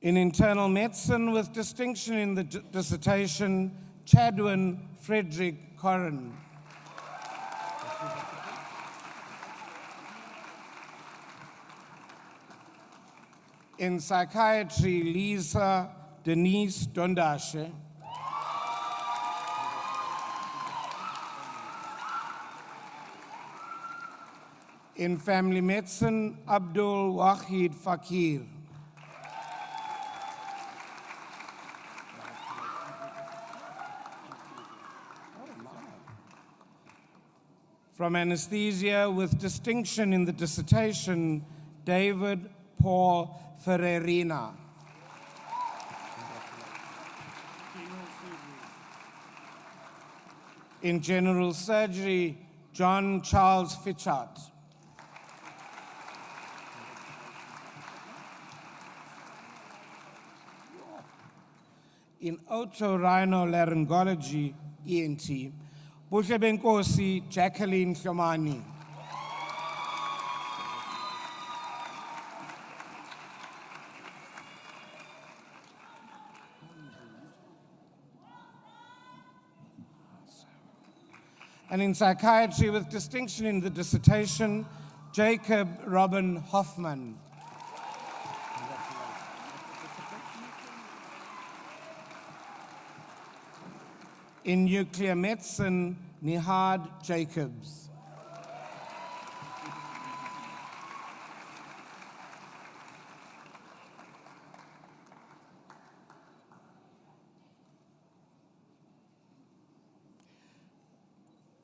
In internal medicine, with distinction in the dissertation, Chadwin Frederick Corrin. In psychiatry, Lisa Denise Dondashe. In family medicine, Abdul Wahid Fakir. From anesthesia, with distinction in the dissertation, David Paul Ferrerina. In general surgery, John Charles Fitchart. in otorhinolaryngology, ENT, Buhle Benkosi Jacqueline Hlomani. And in psychiatry with distinction in the dissertation, Jacob Robin Hoffman. In nuclear medicine, Nihad Jacobs.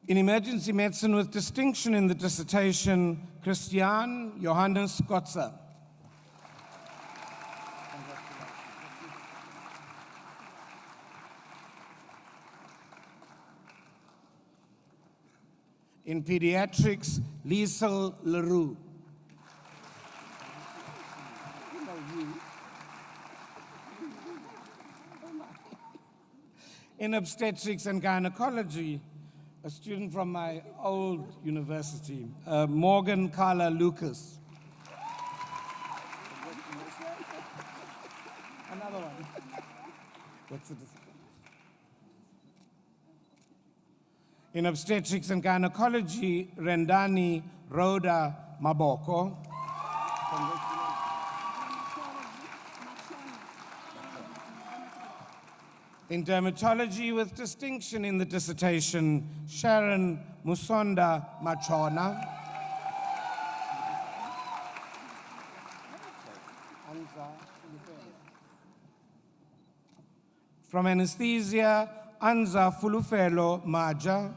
In emergency medicine with distinction in the dissertation, Christian Johannes Kotzer. In pediatrics, Liesel Leroux. In obstetrics and gynecology, a student from my old university, Morgan Carla Lucas. Another one. What's the discipline? In obstetrics and gynecology, Rendani Rhoda Maboko. In dermatology with distinction in the dissertation, Sharon Musonda Machona. From anesthesia, Anza Fulufelo Maja.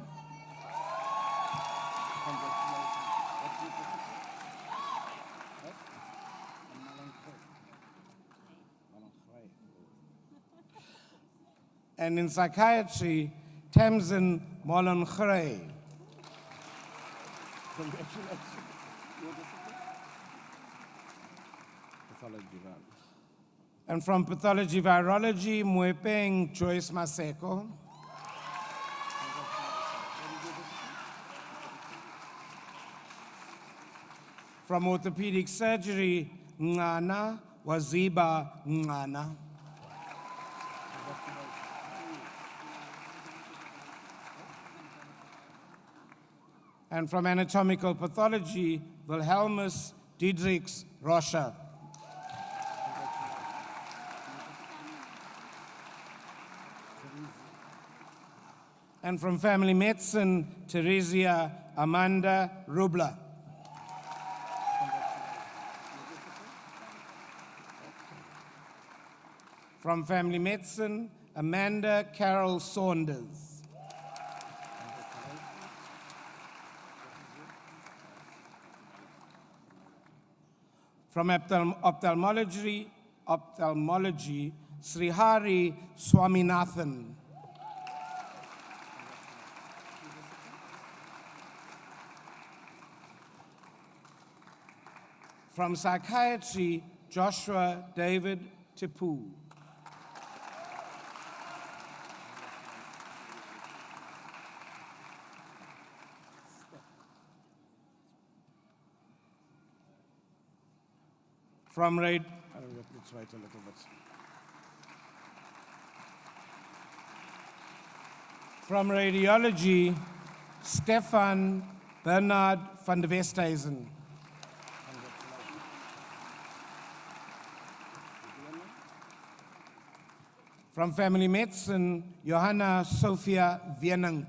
And in psychiatry, Tamsin Molonchre. Congratulations. And from pathology virology, Muepeng Joyce Maseko. From orthopedic surgery, Ngana Waziba Ngana. And from anatomical pathology, Wilhelmus Diedrichs Rocha. And from family medicine, Theresia Amanda Rubler. From family medicine, Amanda Carol Saunders. From ophthalmology, Srihari Swaminathan. From psychiatry, Joshua David Tipu. From let's write a little bit. From radiology, Stefan Bernard van der Westhuizen. From family medicine, Johanna Sophia Wienink.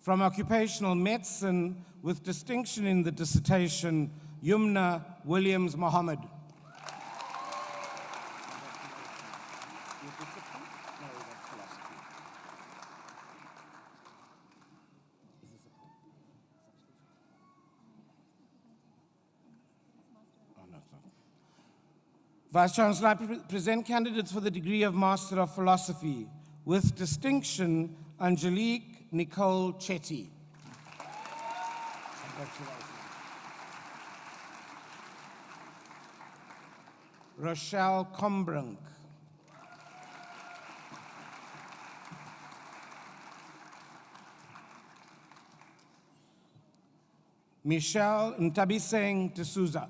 From occupational medicine, with distinction in the dissertation, Yumna Williams Mohammed. Vice Chancellor, I present candidates for the degree of Master of Philosophy. With distinction, Angelique Nicole Chetty. Congratulations. Rochelle Combrink. Michelle Ntabiseng D'Souza.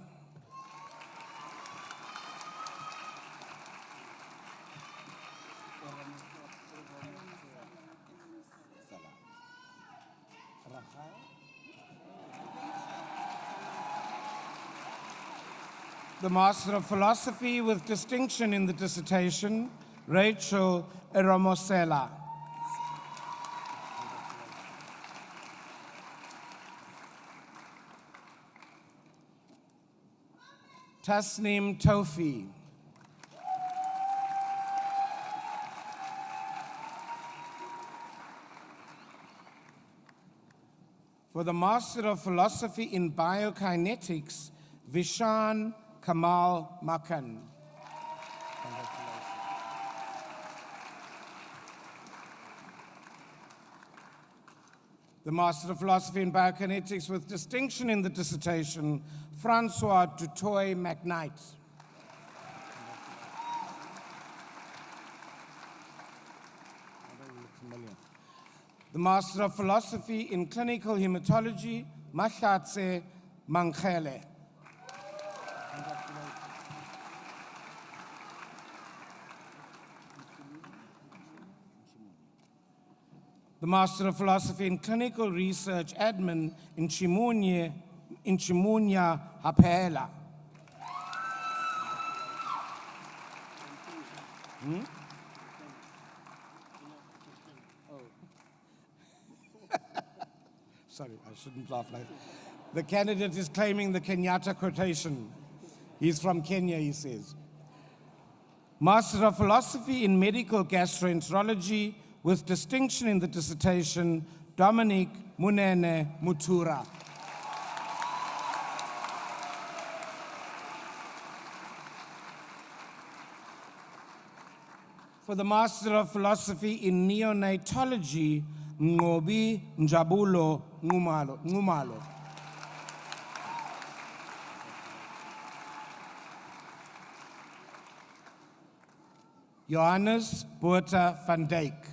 The Master of Philosophy with distinction in the dissertation, Rachel Eramosela. Tasnim Tofi. For the Master of Philosophy in Biokinetics, Vishan Kamal Makan. The Master of Philosophy in Biokinetics with distinction in the dissertation, Francois Dutoy McKnight. The Master of Philosophy in Clinical Hematology, Mahlatse Mangele. The Master of Philosophy in Clinical Research Admin in Chimunya Hapela. Sorry, I shouldn't laugh like that. The candidate is claiming the Kenyatta quotation. He's from Kenya, he says. Master of Philosophy in Medical Gastroenterology with distinction in the dissertation, Dominic Munene Mutura. For the Master of Philosophy in Neonatology, Ngobi Njabulo Ngumalo. Johannes Botha van Dijk.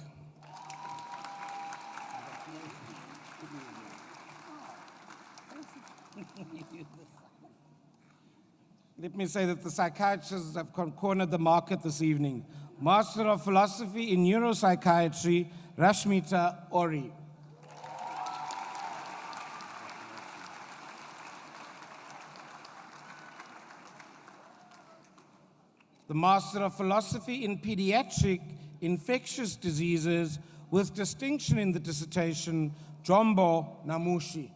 Let me say that the psychiatrists have cornered the market this evening. Master of Philosophy in Neuropsychiatry, Rashmita Ori. The Master of Philosophy in Pediatric Infectious Diseases with distinction in the dissertation, Jombo Namushi.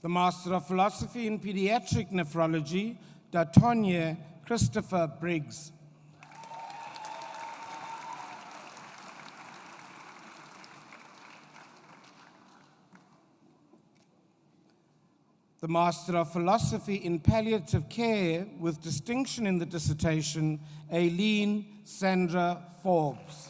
The Master of Philosophy in Pediatric Nephrology, Datonye Christopher Briggs. The Master of Philosophy in Palliative Care with distinction in the dissertation, Aileen Sandra Forbes.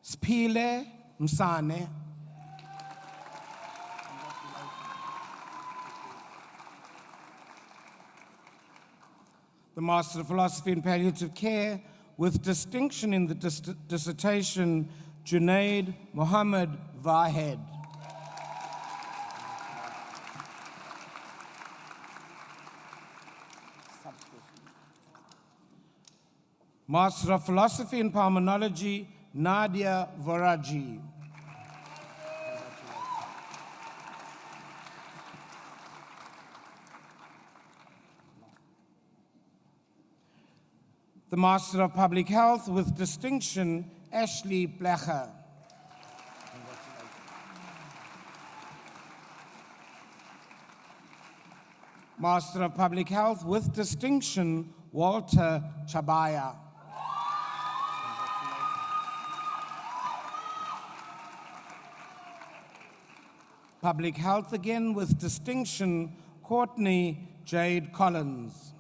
Spile Msane. The Master of Philosophy in Palliative Care with distinction in the dissertation, Junaid Mohammed Vahed. Master of Philosophy in Pulmonology, Nadia Voraji. The Master of Public Health with distinction, Ashley Blecher. Master of Public Health with distinction, Walter Chabaya. Public Health again with distinction, Courtney Jade Collins.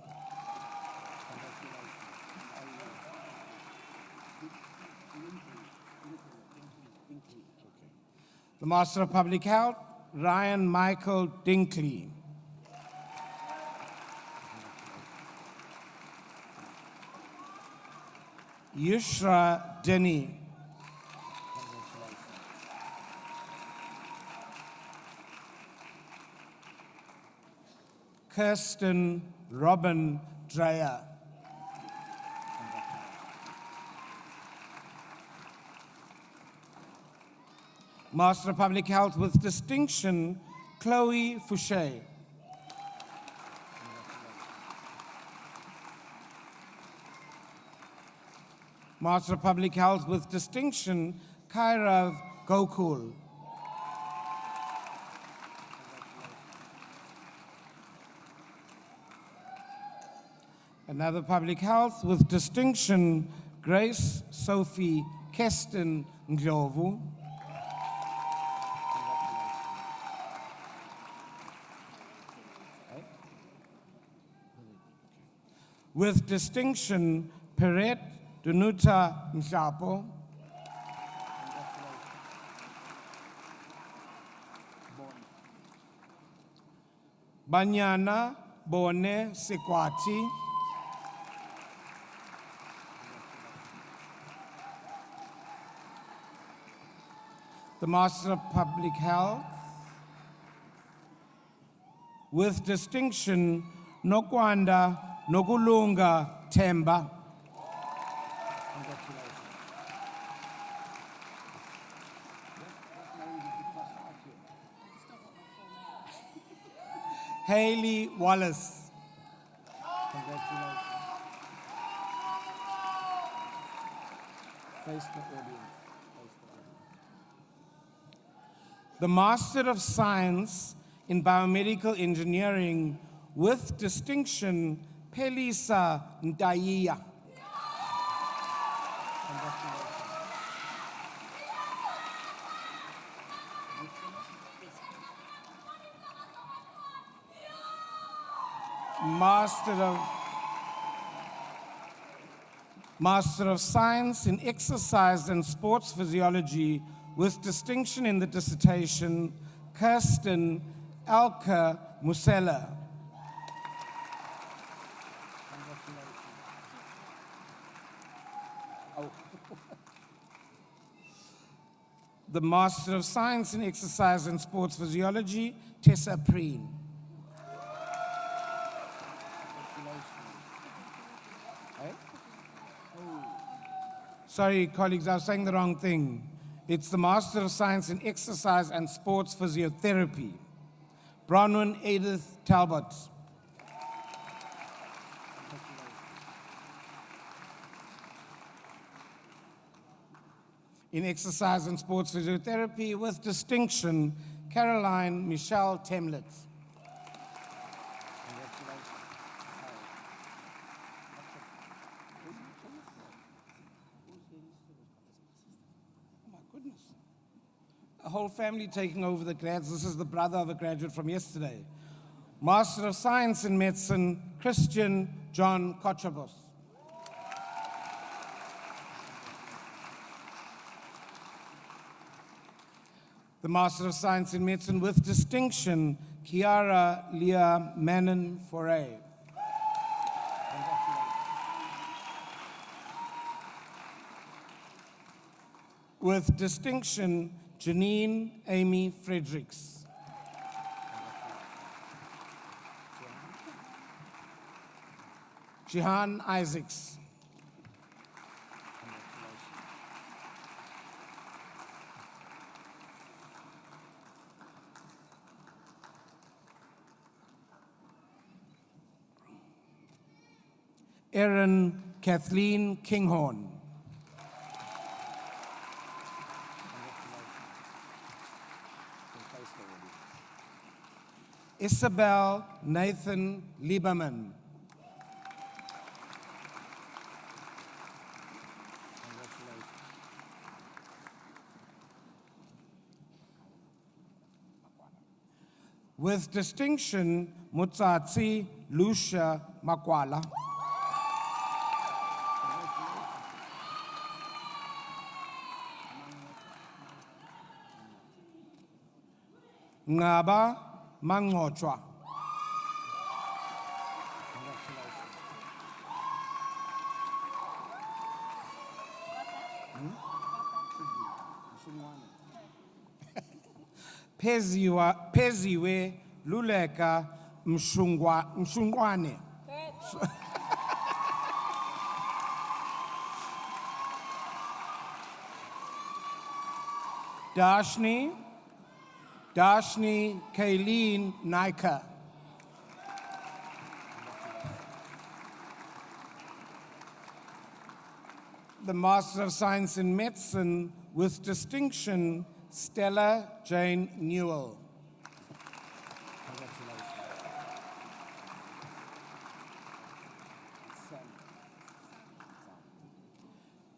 The Master of Public Health, Ryan Michael Dinkley. Yushra Denny. Kirsten Robin Dreyer. Master of Public Health with distinction, Chloe Fouché. Master of Public Health with distinction, Kairav Gokul. Another Public Health with distinction, Grace Sophie Keston Ndlovu. With distinction, Peret Dunuta Mhlapo. Banyana Bone Sekwati. The Master of Public Health. With distinction, Nokwanda Nokulunga Temba. Haley Wallace. The Master of Science in Biomedical Engineering with distinction, Pelisa Ndaiya. Master of Science in Exercise and Sports Physiology with distinction in the dissertation, Kirsten Elke Musella. The Master of Science in Exercise and Sports Physiology, Tessa Preen. Sorry, colleagues, I was saying the wrong thing. It's the Master of Science in Exercise and Sports Physiotherapy, Bronwyn Edith Talbot. In Exercise and Sports Physiotherapy with distinction, Caroline Michelle Temlet. Oh my goodness. A whole family taking over the grads. This is the brother of a graduate from yesterday. Master of Science in Medicine, Christian John Kotchabos. The Master of Science in Medicine with distinction, Kiara Leah Manon Foray. With distinction, Janine Amy Fredericks. Jihan Isaacs. Erin Kathleen Kinghorn. Isabel Nathan Lieberman. With distinction, Mutsatsi Lucia Makwala. Ngaba Mangotwa. Peziwe Luleka Mshungwane. Dashni Kayleen Naika. The Master of Science in Medicine with distinction, Stella Jane Newell.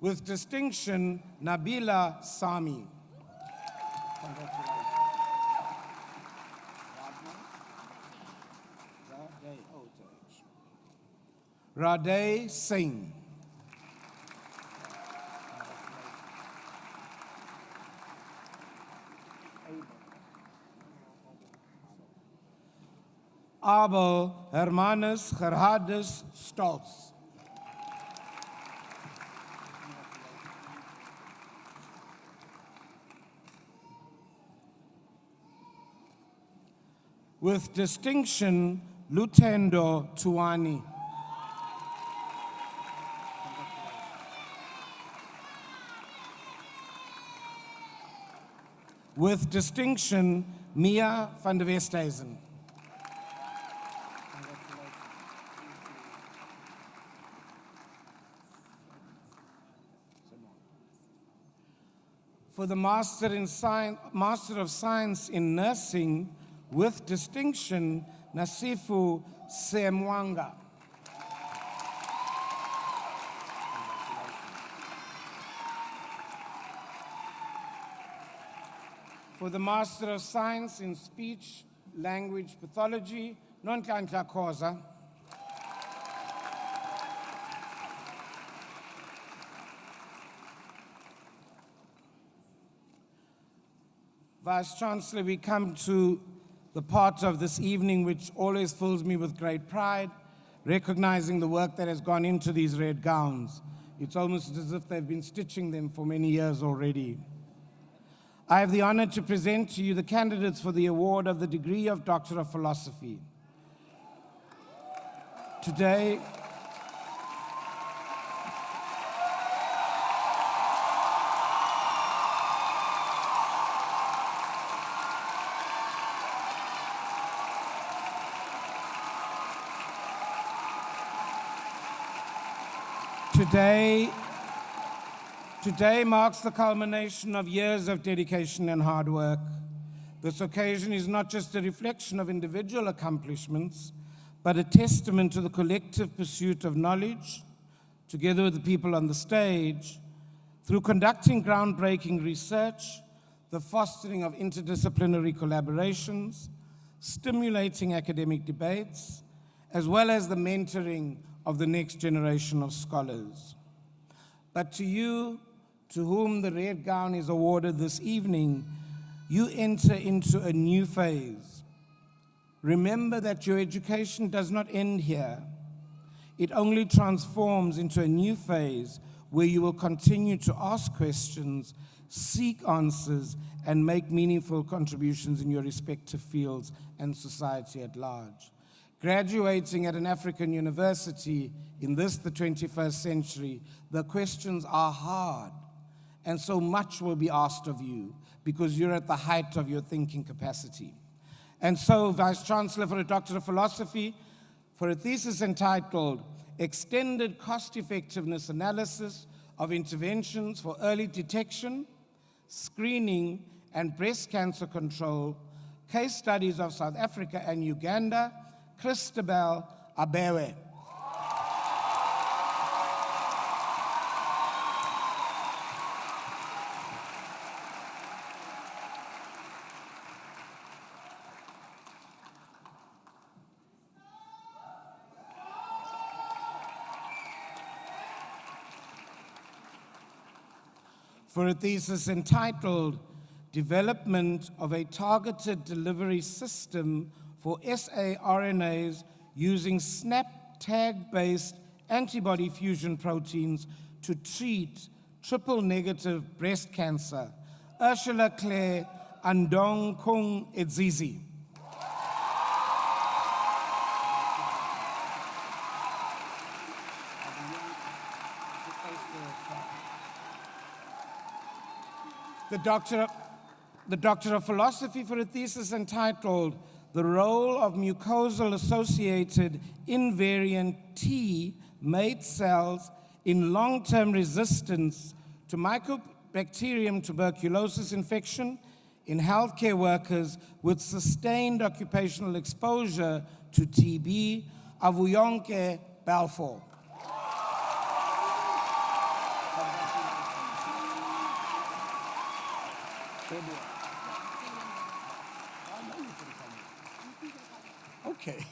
With distinction, Nabila Sami. Radhe Singh. Abel Hermanus Gerhardus Stolz. With distinction, Lutendo Tuani. With distinction, Mia van der Westhuizen. For the Master of Science in Nursing, with distinction, Nasifu Semwanga. For the Master of Science in Speech Language Pathology, Nonhlanhla Khoza. Vice Chancellor, we come to the part of this evening which always fills me with great pride, recognizing the work that has gone into these red gowns. It's almost as if they've been stitching them for many years already. I have the honor to present to you the candidates for the award of the degree of Doctor of Philosophy. Today, Today marks the culmination of years of dedication and hard work. This occasion is not just a reflection of individual accomplishments, but a testament to the collective pursuit of knowledge, together with the people on the stage, through conducting groundbreaking research, the fostering of interdisciplinary collaborations, stimulating academic debates, as well as the mentoring of the next generation of scholars. But to you, to whom the red gown is awarded this evening, you enter into a new phase. Remember that your education does not end here. It only transforms into a new phase where you will continue to ask questions, seek answers, and make meaningful contributions in your respective fields and society at large. Graduating at an African university in the 21st century, the questions are hard, and so much will be asked of you because you're at the height of your thinking capacity. And so, Vice Chancellor, for a Doctor of Philosophy, for a thesis entitled Extended Cost-Effectiveness Analysis of Interventions for Early Detection, Screening, and Breast Cancer Control, Case Studies of South Africa and Uganda, Christabel Abewe. for a thesis entitled Development of a Targeted Delivery System for saRNAs using SNAP tag-based antibody fusion proteins to treat triple-negative breast cancer, Ursula Claire Andong Kung Edzizi. The Doctor of Philosophy for a thesis entitled The Role of Mucosal-Associated Invariant T mate cells in long-term resistance to Mycobacterium tuberculosis infection in healthcare workers with sustained occupational exposure to TB, Avuyonke Balfour. Okay.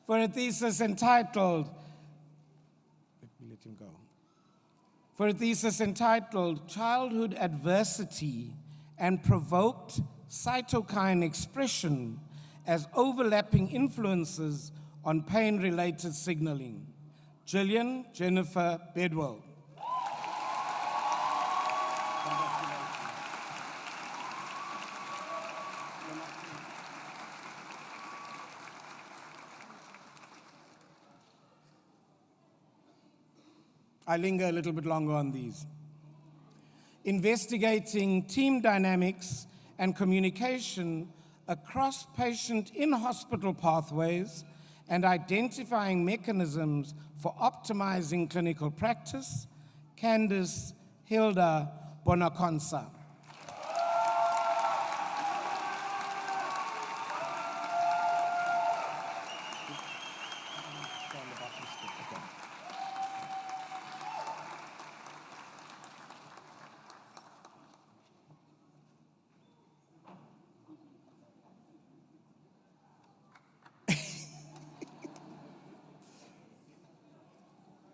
For a thesis entitled, let me let him go. For a thesis entitled Childhood Adversity and Provoked Cytokine Expression as Overlapping Influences on Pain-Related Signaling, Gillian Jennifer Bedwell. I linger a little bit longer on these. Investigating team dynamics and communication across patient in-hospital pathways and identifying mechanisms for optimizing clinical practice, Candice Hilda Bonaconsa.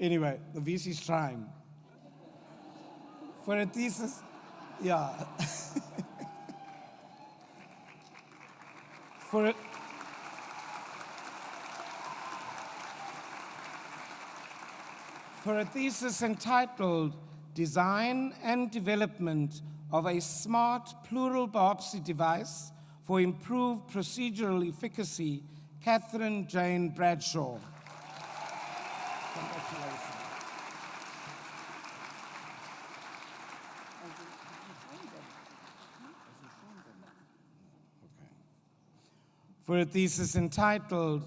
Anyway, the VC's trying. For a thesis, yeah. For a thesis entitled Design and Development of a Smart Pleural Biopsy Device for Improved Procedural Efficacy, Catherine Jane Bradshaw. Congratulations. Okay. For a thesis entitled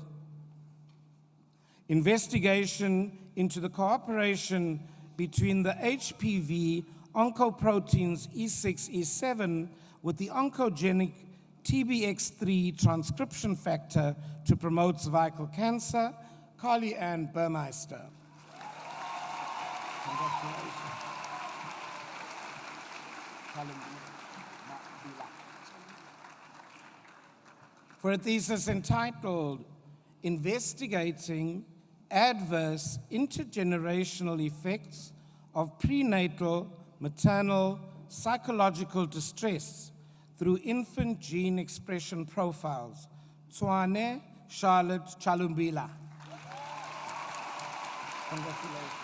Investigation into the Cooperation between the HPV oncoproteins E6, E7 with the oncogenic TBX3 transcription factor to promote cervical cancer, Carly Ann Burmeister. Congratulations. For a thesis entitled Investigating Adverse Intergenerational Effects of Prenatal Maternal Psychological Distress through Infant Gene Expression Profiles, Tswane Charlotte Chalumbila. Congratulations.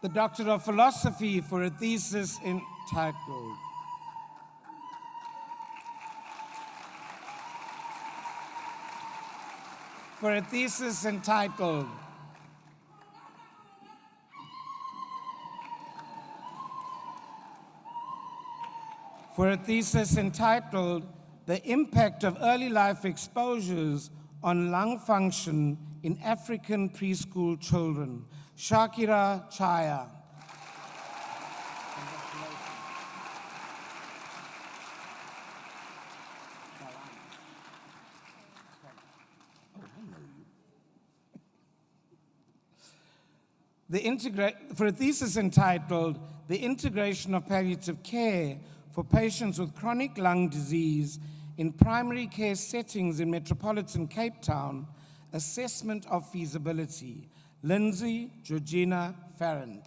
The Doctor of Philosophy for a thesis entitled For a thesis entitled The Impact of Early Life Exposures on Lung Function in African Preschool Children, Shakira Chaya. For a thesis entitled The Integration of Palliative Care for Patients with Chronic Lung Disease in Primary Care Settings in Metropolitan Cape Town, Assessment of Feasibility, Lindsay Georgina Farrant.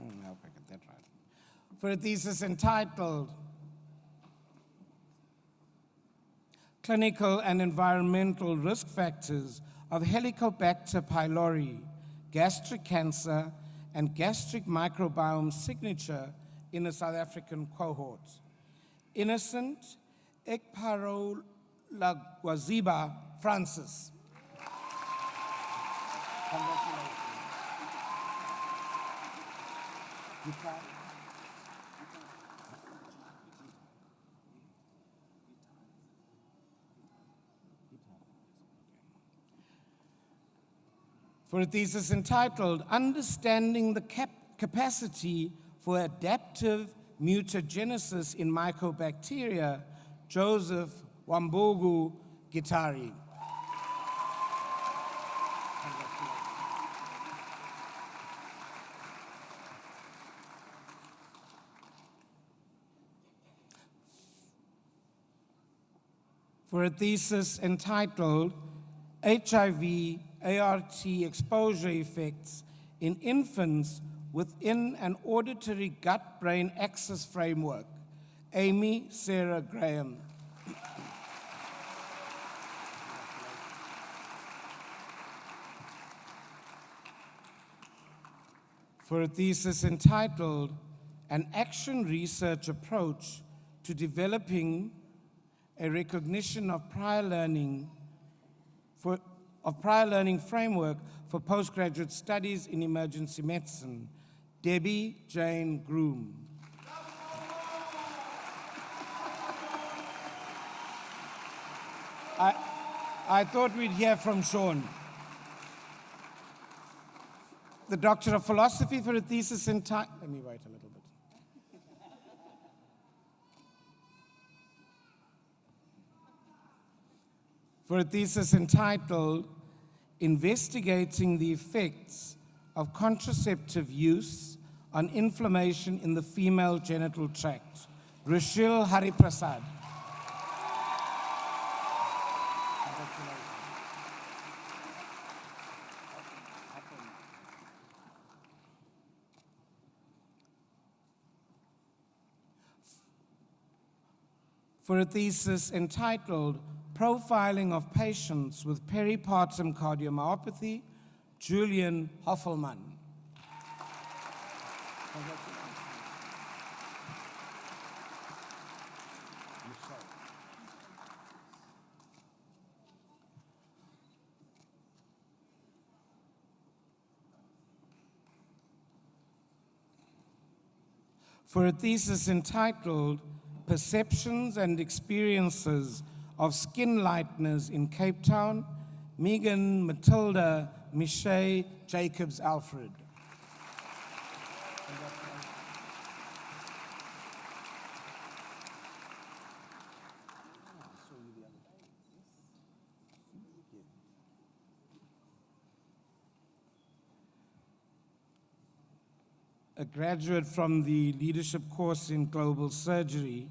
I hope I get that right. For a thesis entitled Clinical and Environmental Risk Factors of Helicobacter pylori, Gastric Cancer, and Gastric Microbiome Signature in a South African Cohort. Innocent Ekparolagwaziba Francis. Congratulations. For a thesis entitled Understanding the Capacity for Adaptive Mutagenesis in Mycobacteria, Joseph Wambugu Gitari. For a thesis entitled HIV/ART exposure effects in infants within an auditory gut-brain axis framework, Amy Sarah Graham. For a thesis entitled An Action Research Approach to Developing a Recognition of Prior Learning Framework for Postgraduate Studies in Emergency Medicine, Debbie Jane Groom. I thought we'd hear from Sean. The Doctor of Philosophy for a thesis entitled, let me wait a little bit. For a thesis entitled Investigating the Effects of Contraceptive Use on Inflammation in the Female Genital Tract, Rashil Hariprasad. For a thesis entitled Profiling of Patients with Peripartum Cardiomyopathy, Julian Hoffelmann. For a thesis entitled Perceptions and Experiences of Skin Lighteners in Cape Town, Megan Matilda Miche Jacobs Alfred. A graduate from the leadership course in global surgery,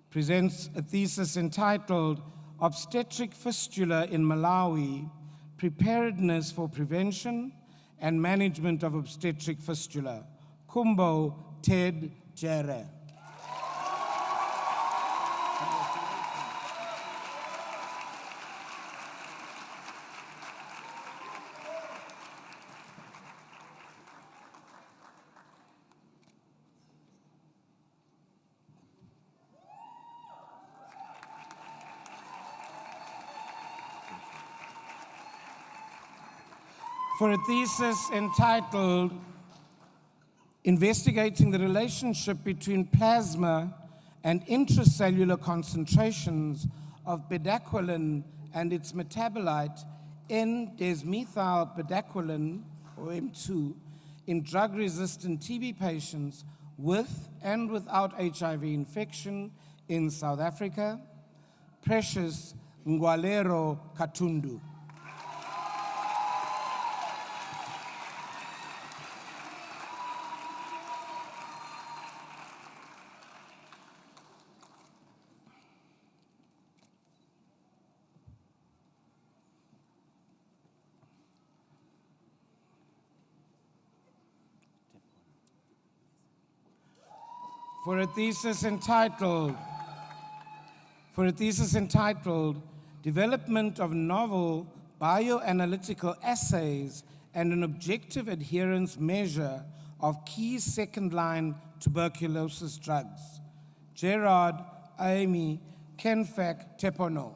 presents a thesis entitled Obstetric Fistula in Malawi, Preparedness for Prevention and Management of Obstetric Fistula, Kumbo Ted Jere. For a thesis entitled Investigating the Relationship Between Plasma and Intracellular Concentrations of Bedaquiline and its metabolite N-desmethyl-bedaquiline, or M2, in drug-resistant TB patients with and without HIV infection in South Africa, Precious Ngwalero Katundu. for a thesis entitled Development of Novel Bioanalytical Assays and an Objective Adherence Measure of Key Second-Line Tuberculosis Drugs. Gerard Aimi Kenfak Tepono.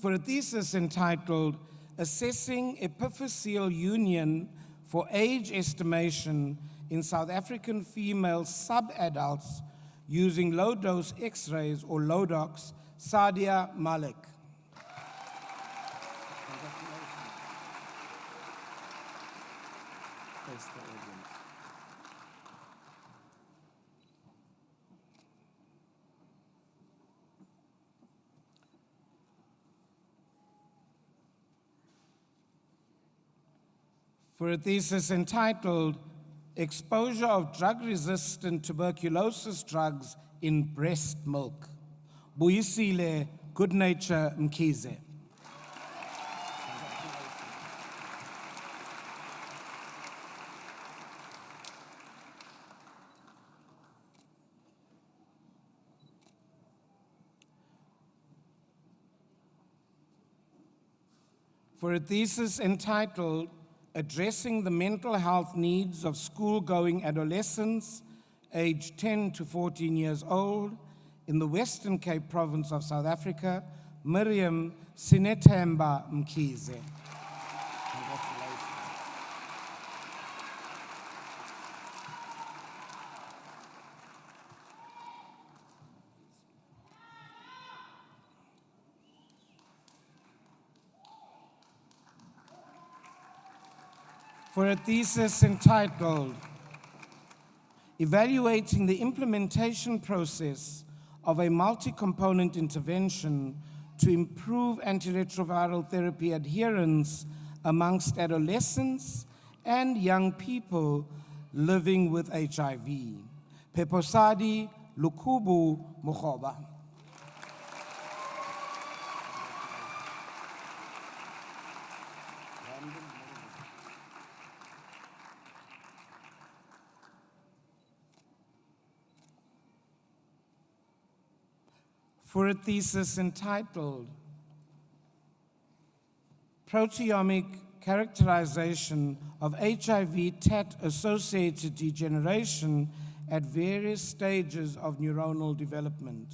For a thesis entitled Assessing Epiphyseal Union for Age Estimation in South African Female Sub-Adults using Low-Dose X-rays or LODOX, Sadia Malik. For a thesis entitled Exposure of Drug-Resistant Tuberculosis Drugs in Breast Milk, Buyisile Goodnature Mkhize. For a thesis entitled Addressing the Mental Health Needs of School-Going Adolescents aged 10 to 14 years old in the Western Cape province of South Africa, Miriam Sinetemba Mkhize. For a thesis entitled Evaluating the Implementation Process of a Multi-Component Intervention to Improve Antiretroviral Therapy Adherence amongst Adolescents and Young People Living with HIV, Peposadi Lukubu Mukhoba. For a thesis entitled Proteomic Characterization of HIV TAT-Associated Degeneration at Various Stages of Neuronal Development,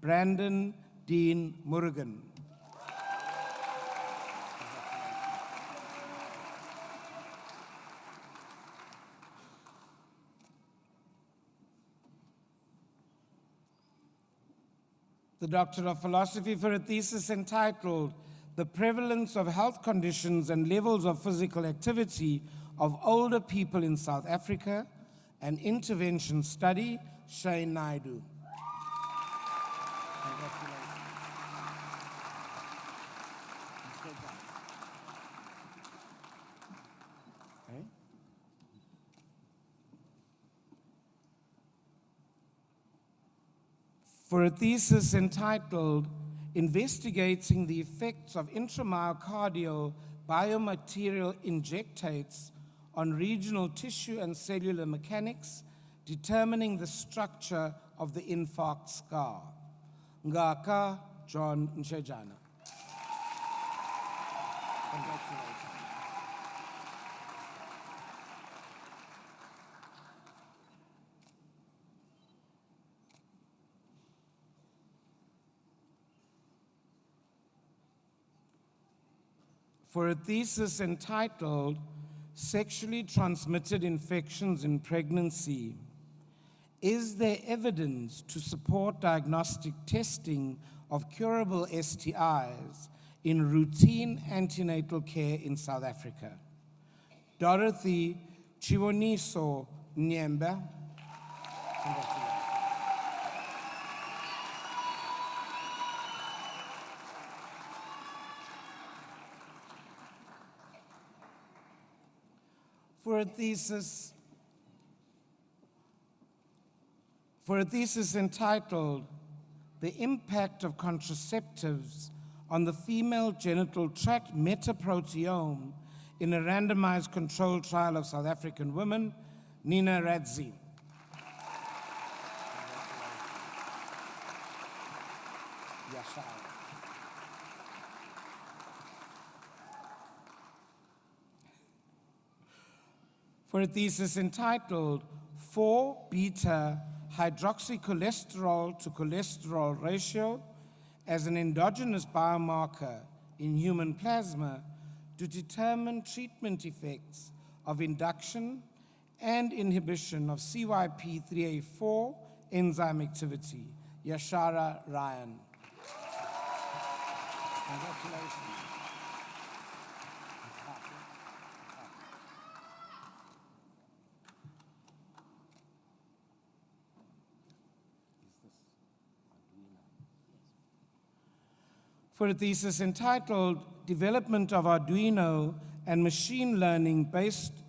Brandon Dean Murugan. The Doctor of Philosophy for a thesis entitled The Prevalence of Health Conditions and Levels of Physical Activity of Older People in South Africa, an Intervention Study, Shane Naidu. For a thesis entitled Investigating the Effects of Intramyocardial Biomaterial Injectates on Regional Tissue and Cellular Mechanics, Determining the Structure of the Infarct Scar. Ngaka John Nchejana. Congratulations. For a thesis entitled Sexually Transmitted Infections in Pregnancy, is there evidence to support diagnostic testing of curable STIs in routine antenatal care in South Africa? Dorothy Chiwoniso Nyemba. For a thesis for a thesis entitled The Impact of Contraceptives on the Female Genital Tract Metaproteome in a Randomized Controlled Trial of South African Women, Nina Radzi. For a thesis entitled 4-beta hydroxycholesterol to cholesterol ratio as an endogenous biomarker in human plasma to determine treatment effects of induction and inhibition of CYP3A4 enzyme activity. Yashara Ryan. Congratulations. For a thesis entitled Development of Arduino and Machine Learning-Based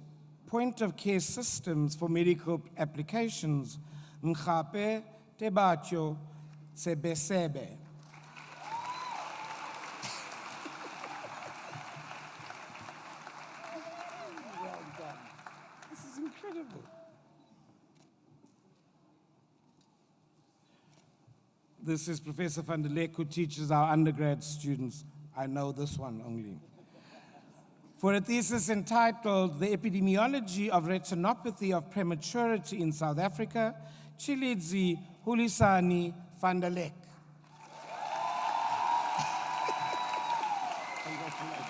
Point-of-Care Systems for Medical Applications, Nkhape Tebatyo Tsebesebe. Well done. This is incredible. This is Professor van der Leck, who teaches our undergrad students. I know this one only. For a thesis entitled The Epidemiology of Retinopathy of Prematurity in South Africa, Chilidzi Hulisani van der Leck. Congratulations.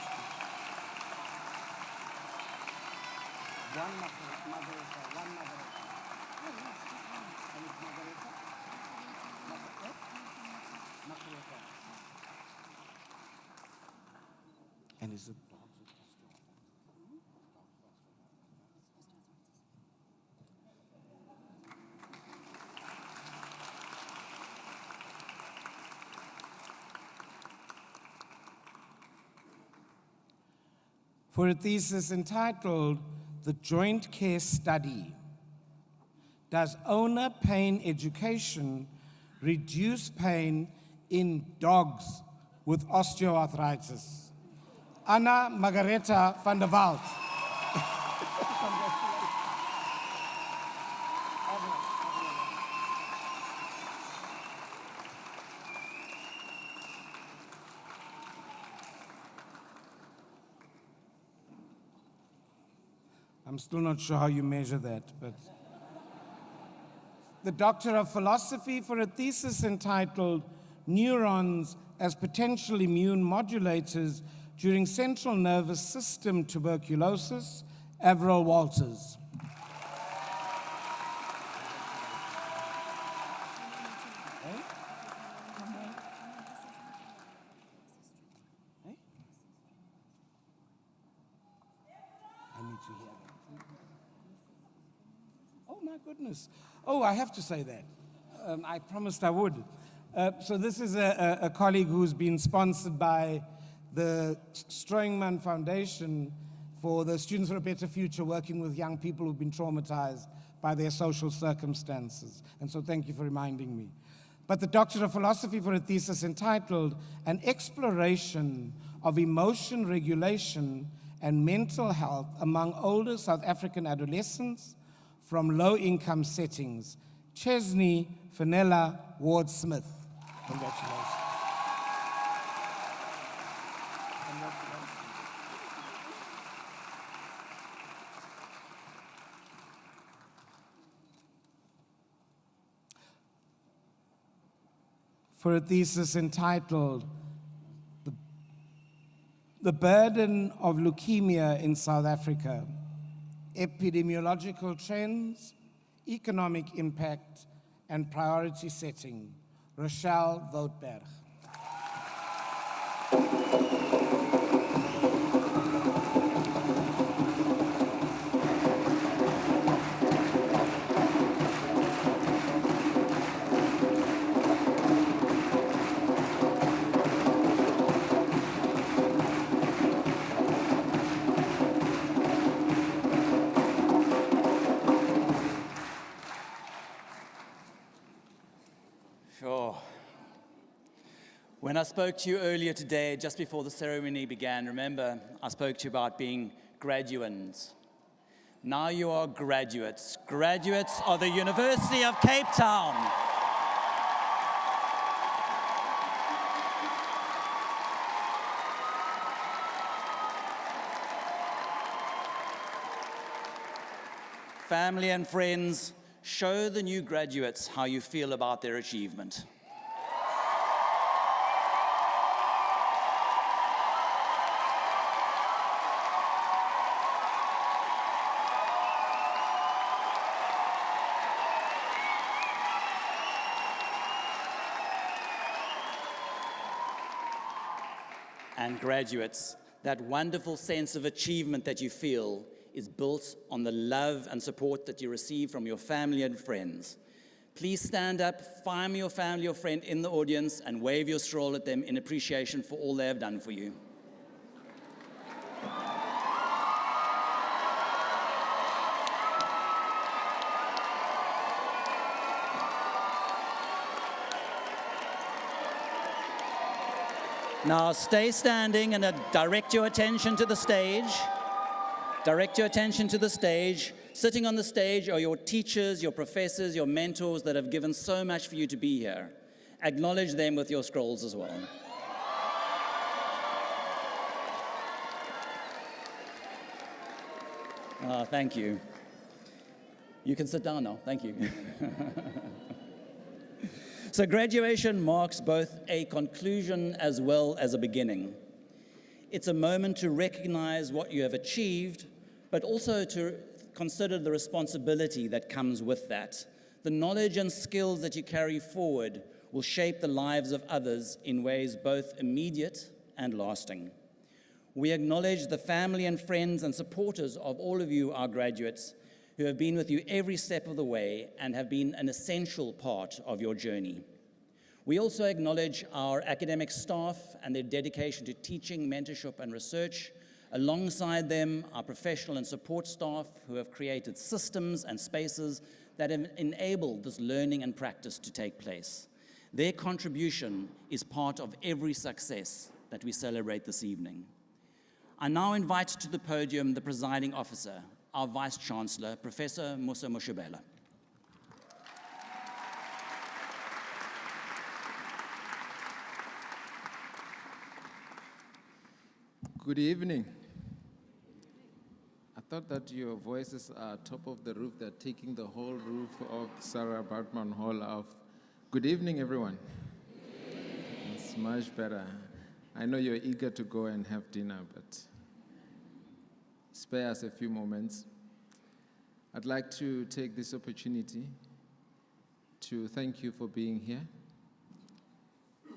One Margareta, one Margareta. And it's Margareta? Margareta. And is it dogs with for a thesis entitled The Joint Care Study. Does owner pain education reduce pain in dogs with osteoarthritis? Anna Margareta van der Walt. I'm still not sure how you measure that, but. The Doctor of Philosophy for a thesis entitled Neurons as Potential Immune Modulators During Central Nervous System Tuberculosis, Avril Walters. Goodness. Oh, I have to say that. I promised I would. So this is a colleague who's been sponsored by the Stroingman Foundation for the Students for a Better Future, working with young people who've been traumatized by their social circumstances. And so thank you for reminding me. But the Doctor of Philosophy for a thesis entitled An Exploration of Emotion Regulation and Mental Health Among Older South African Adolescents from Low-Income Settings, Chesney Fenella Ward-Smith. Congratulations. For a thesis entitled The Burden of Leukemia in South Africa, Epidemiological Trends, Economic Impact, and Priority Setting, Rochelle Voutberg. When I spoke to you earlier today, just before the ceremony began, remember, I spoke to you about being graduands. Now you are graduates, graduates of the University of Cape Town. Family and friends, show the new graduates how you feel about their achievement. And graduates, that wonderful sense of achievement that you feel is built on the love and support that you receive from your family and friends. Please stand up, find your family or friend in the audience and wave your stroll at them in appreciation for all they have done for you. Now stay standing and direct your attention to the stage. Direct your attention to the stage. Sitting on the stage are your teachers, your professors, your mentors that have given so much for you to be here. Acknowledge them with your scrolls as well. Thank you. You can sit down now. Thank you. So graduation marks both a conclusion as well as a beginning. It's a moment to recognize what you have achieved, but also to consider the responsibility that comes with that. The knowledge and skills that you carry forward will shape the lives of others in ways both immediate and lasting. We acknowledge the family and friends and supporters of all of you, our graduates, who have been with you every step of the way and have been an essential part of your journey. We also acknowledge our academic staff and their dedication to teaching, mentorship, and research. Alongside them, our professional and support staff who have created systems and spaces that have enabled this learning and practice to take place. Their contribution is part of every success that we celebrate this evening. I now invite to the podium the presiding officer, our Vice Chancellor, Professor Musa Mushibela. Good evening. I thought that your voices are top of the roof. They're taking the whole roof of Sarah Bartman Hall off. Good evening, everyone. It's much better. I know you're eager to go and have dinner, but spare us a few moments. I'd like to take this opportunity to thank you for being here.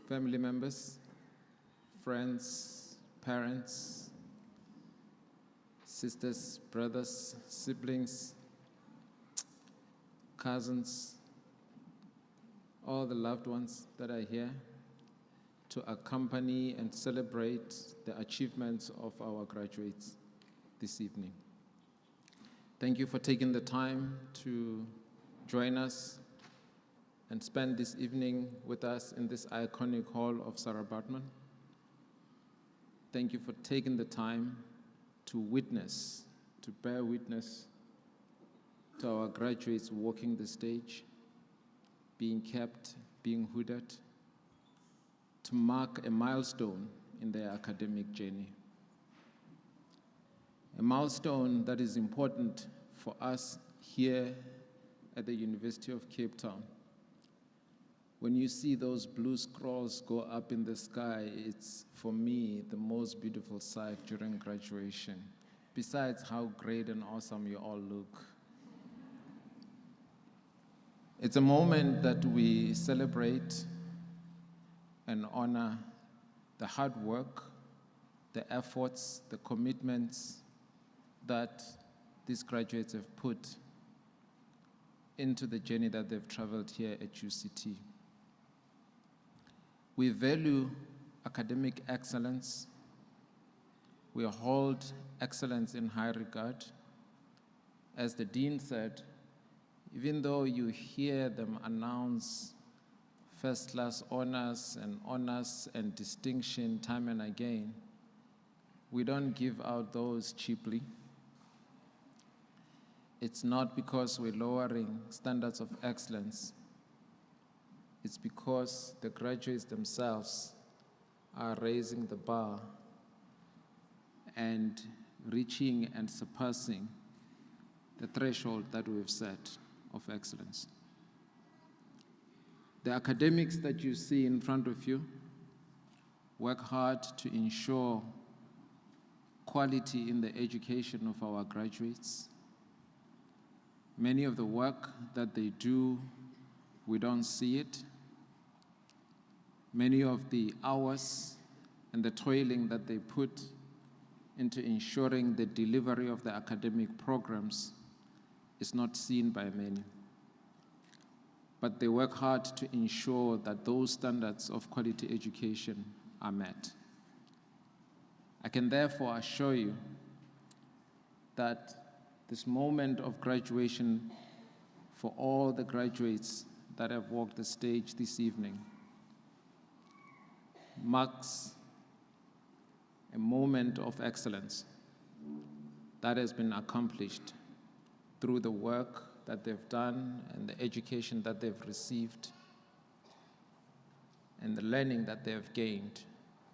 Family members, friends, parents, sisters, brothers, siblings, cousins, all the loved ones that are here to accompany and celebrate the achievements of our graduates this evening. Thank you for taking the time to join us and spend this evening with us in this iconic hall of Sarah Bartman. Thank you for taking the time to witness, to bear witness to our graduates walking the stage, being kept, being hooded, to mark a milestone in their academic journey. A milestone that is important for us here at the University of Cape Town. When you see those blue scrolls go up in the sky, it's, for me, the most beautiful sight during graduation, besides how great and awesome you all look. It's a moment that we celebrate and honor the hard work, the efforts, the commitments that these graduates have put into the journey that they've traveled here at UCT. We value academic excellence. We hold excellence in high regard. As the Dean said, even though you hear them announce first-class honors and distinction time and again, we don't give out those cheaply. It's not because we're lowering standards of excellence. It's because the graduates themselves are raising the bar and reaching and surpassing the threshold that we've set of excellence. The academics that you see in front of you work hard to ensure quality in the education of our graduates. Many of the work that they do, we don't see it. Many of the hours and the toiling that they put into ensuring the delivery of the academic programs is not seen by many. But they work hard to ensure that those standards of quality education are met. I can therefore assure you that this moment of graduation for all the graduates that have walked the stage this evening marks a moment of excellence that has been accomplished through the work that they've done and the education that they've received and the learning that they've gained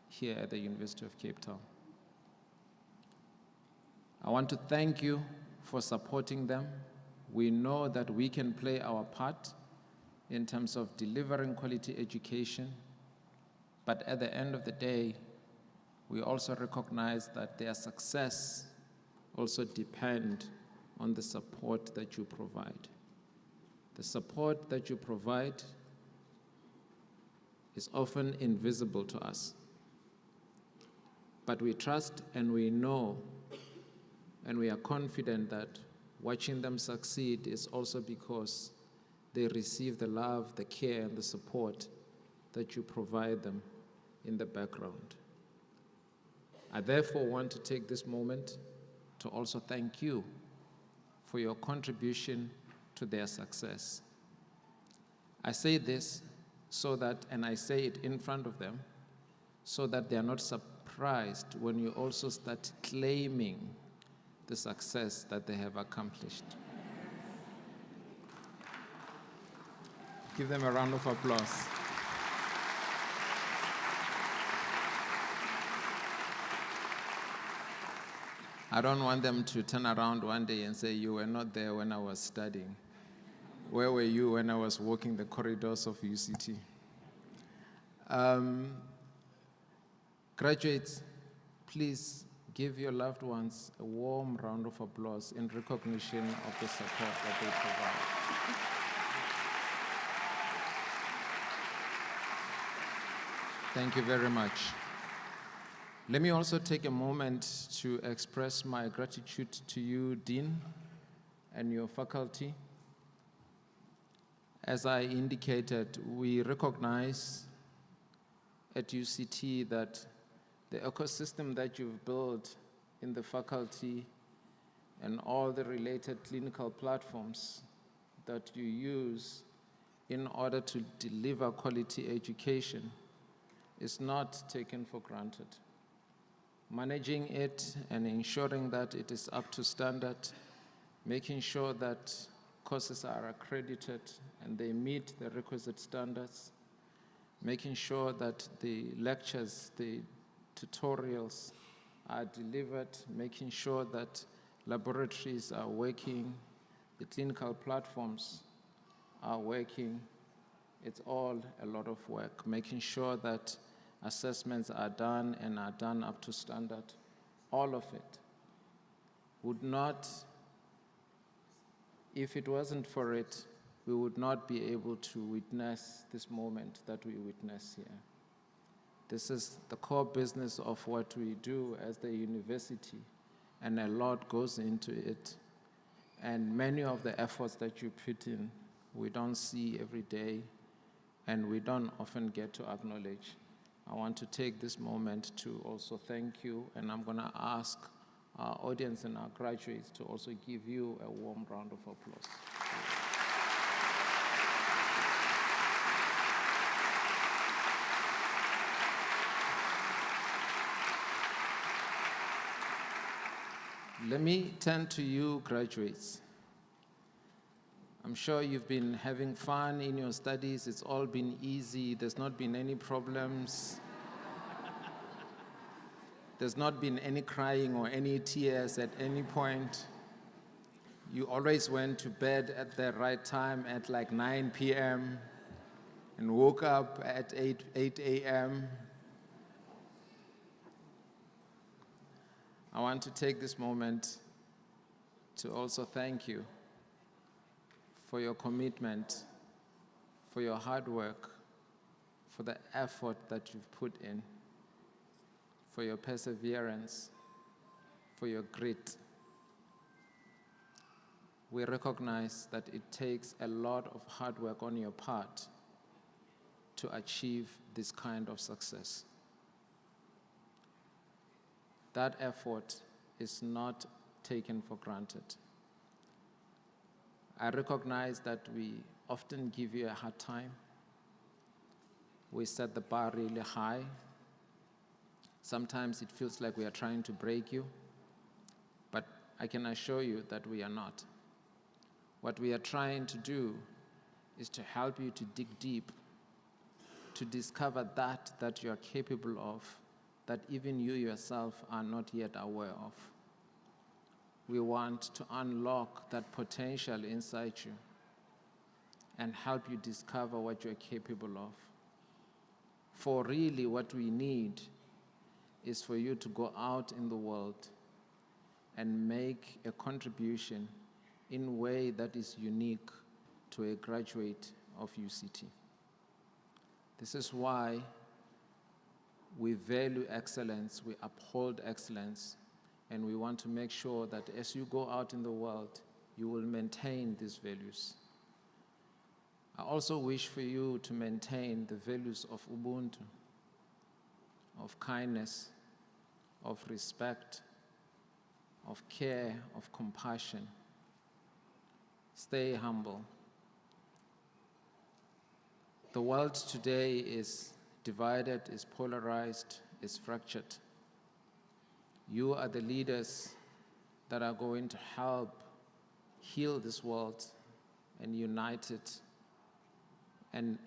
here at the University of Cape Town. I want to thank you for supporting them. We know that we can play our part in terms of delivering quality education, but at the end of the day, we also recognize that their success also depends on the support that you provide. The support that you provide is often invisible to us, but we trust and we know and we are confident that watching them succeed is also because they receive the love, the care, and the support that you provide them in the background. I therefore want to take this moment to also thank you for your contribution to their success. I say this so that, and I say it in front of them, so that they are not surprised when you also start claiming the success that they have accomplished. Give them a round of applause. I don't want them to turn around one day and say, you were not there when I was studying. Where were you when I was walking the corridors of UCT? Graduates, please give your loved ones a warm round of applause in recognition of the support that they provide. Thank you very much. Let me also take a moment to express my gratitude to you, Dean, and your faculty. As I indicated, we recognize at UCT that the ecosystem that you've built in the faculty and all the related clinical platforms that you use in order to deliver quality education is not taken for granted. Managing it and ensuring that it is up to standard, making sure that courses are accredited and they meet the requisite standards, making sure that the lectures, the tutorials are delivered, making sure that laboratories are working, the clinical platforms are working. It's all a lot of work, making sure that assessments are done and are done up to standard. All of it would not, if it wasn't for it, we would not be able to witness this moment that we witness here. This is the core business of what we do as the university, and a lot goes into it. And many of the efforts that you put in, we don't see every day, and we don't often get to acknowledge. I want to take this moment to also thank you, and I'm going to ask our audience and our graduates to also give you a warm round of applause. Let me turn to you, graduates. I'm sure you've been having fun in your studies. It's all been easy. There's not been any problems. There's not been any crying or any tears at any point. You always went to bed at the right time at like 9 p.m. and woke up at 8 a.m. I want to take this moment to also thank you for your commitment, for your hard work, for the effort that you've put in, for your perseverance, for your grit. We recognize that it takes a lot of hard work on your part to achieve this kind of success. That effort is not taken for granted. I recognize that we often give you a hard time. We set the bar really high. Sometimes it feels like we are trying to break you, but I can assure you that we are not. What we are trying to do is to help you to dig deep, to discover that you are capable of, that even you yourself are not yet aware of. We want to unlock that potential inside you and help you discover what you're capable of. For really what we need is for you to go out in the world and make a contribution in a way that is unique to a graduate of UCT. This is why we value excellence, we uphold excellence, and we want to make sure that as you go out in the world, you will maintain these values. I also wish for you to maintain the values of Ubuntu, of kindness, of respect, of care, of compassion. Stay humble. The world today is divided, is polarized, is fractured. You are the leaders that are going to help heal this world and unite it and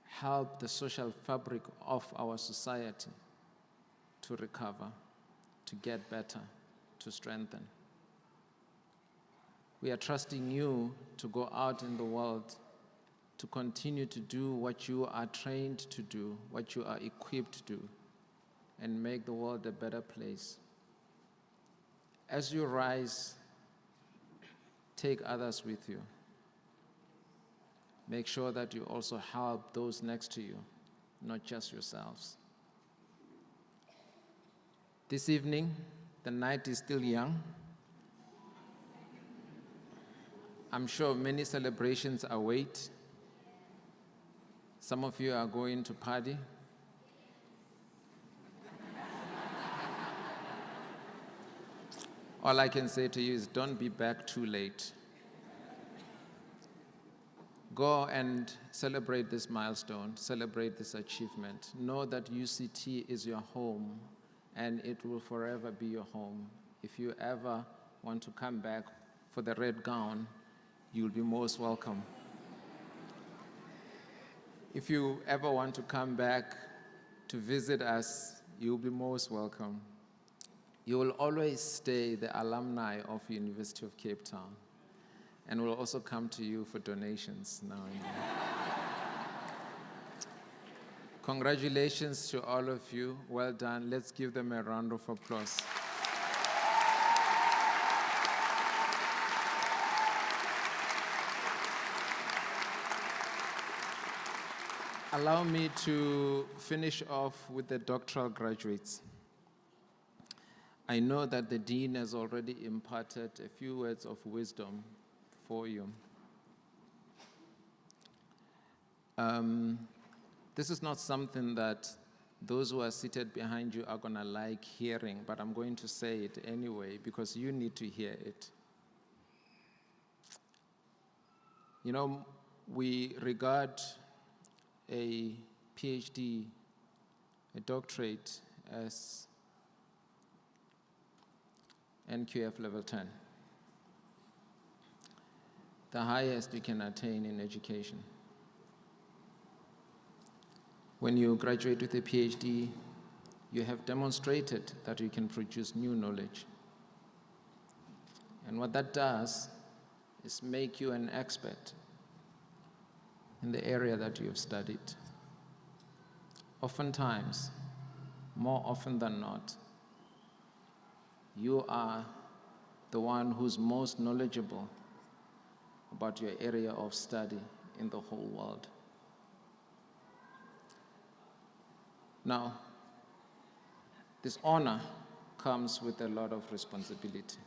help the social fabric of our society to recover, to get better, to strengthen. We are trusting you to go out in the world to continue to do what you are trained to do, what you are equipped to do, and make the world a better place. As you rise, take others with you. Make sure that you also help those next to you, not just yourselves. This evening, the night is still young. I'm sure many celebrations await. Some of you are going to party. All I can say to you is don't be back too late. Go and celebrate this milestone, celebrate this achievement. Know that UCT is your home and it will forever be your home. If you ever want to come back for the red gown, you'll be most welcome. If you ever want to come back to visit us, you'll be most welcome. You will always stay the alumni of University of Cape Town, and we'll also come to you for donations now and then. Congratulations to all of you. Well done. Let's give them a round of applause. Allow me to finish off with the doctoral graduates. I know that the Dean has already imparted a few words of wisdom for you. This is not something that those who are seated behind you are going to like hearing, but I'm going to say it anyway because you need to hear it. You know, we regard a PhD, a doctorate, as NQF level 10. The highest you can attain in education. When you graduate with a PhD, you have demonstrated that you can produce new knowledge. And what that does is make you an expert in the area that you have studied. Oftentimes, more often than not, you are the one who's most knowledgeable about your area of study in the whole world. Now, this honor comes with a lot of responsibility.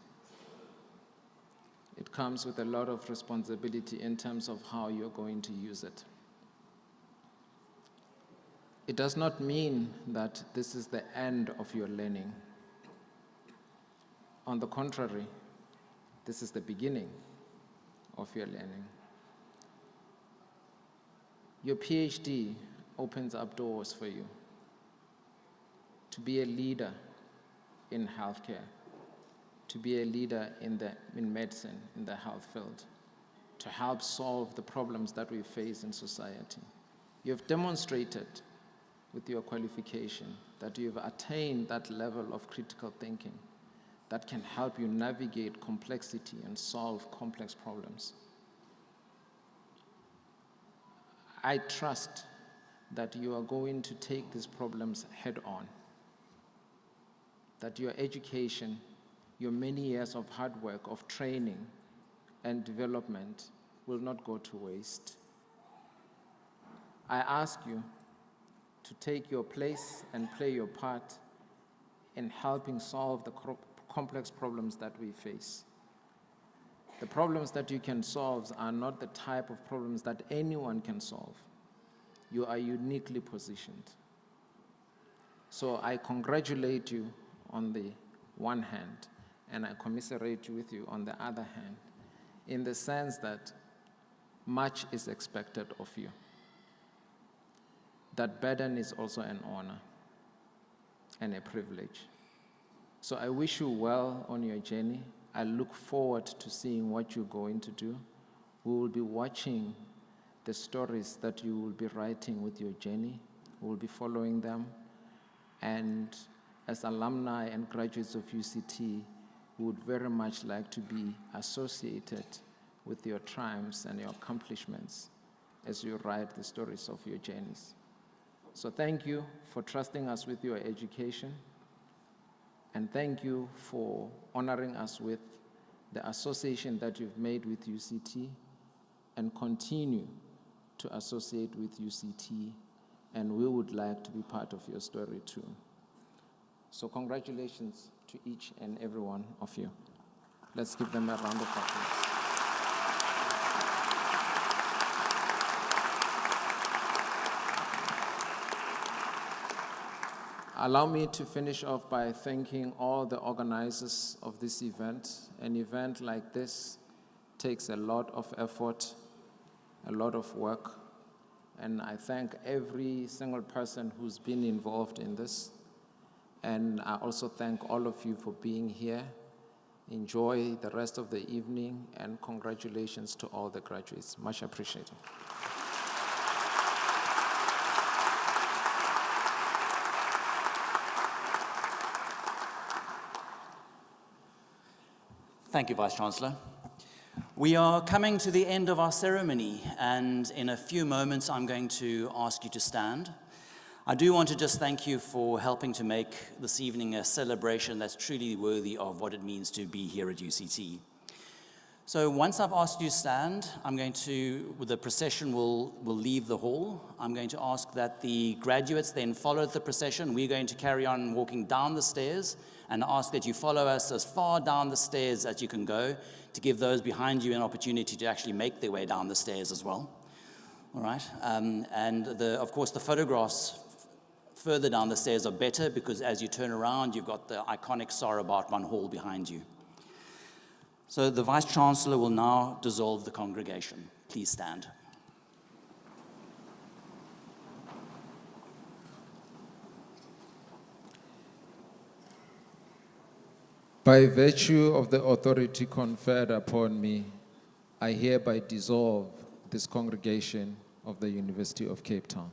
It comes with a lot of responsibility in terms of how you're going to use it. It does not mean that this is the end of your learning. On the contrary, this is the beginning of your learning. Your PhD opens up doors for you to be a leader in healthcare, to be a leader in medicine, in the health field, to help solve the problems that we face in society. You have demonstrated with your qualification that you've attained that level of critical thinking that can help you navigate complexity and solve complex problems. I trust that you are going to take these problems head on, that your education, your many years of hard work, of training and development will not go to waste. I ask you to take your place and play your part in helping solve the complex problems that we face. The problems that you can solve are not the type of problems that anyone can solve. You are uniquely positioned. So I congratulate you on the one hand, and I commiserate with you on the other hand, in the sense that much is expected of you. That burden is also an honor and a privilege. So I wish you well on your journey. I look forward to seeing what you're going to do. We will be watching the stories that you will be writing with your journey. We will be following them. And as alumni and graduates of UCT, we would very much like to be associated with your triumphs and your accomplishments as you write the stories of your journeys. So thank you for trusting us with your education, and thank you for honoring us with the association that you've made with UCT, and continue to associate with UCT, and we would like to be part of your story too. So congratulations to each and every one of you. Let's give them a round of applause. Allow me to finish off by thanking all the organizers of this event. An event like this takes a lot of effort, a lot of work, and I thank every single person who's been involved in this. And I also thank all of you for being here. Enjoy the rest of the evening, and congratulations to all the graduates. Much appreciated. Thank you, Vice-Chancellor. We are coming to the end of our ceremony, and in a few moments I'm going to ask you to stand. I do want to just thank you for helping to make this evening a celebration that's truly worthy of what it means to be here at UCT. So once I've asked you to stand, the procession will leave the hall. I'm going to ask that the graduates then follow the procession. We're going to carry on walking down the stairs, and ask that you follow us as far down the stairs as you can go, to give those behind you an opportunity to actually make their way down the stairs as well. All right, of course the photographs further down the stairs are better, because as you turn around, you've got the iconic Sarah Bartman Hall behind you. So the Vice-Chancellor will now dissolve the congregation. Please stand. By virtue of the authority conferred upon me, I hereby dissolve this congregation of the University of Cape Town.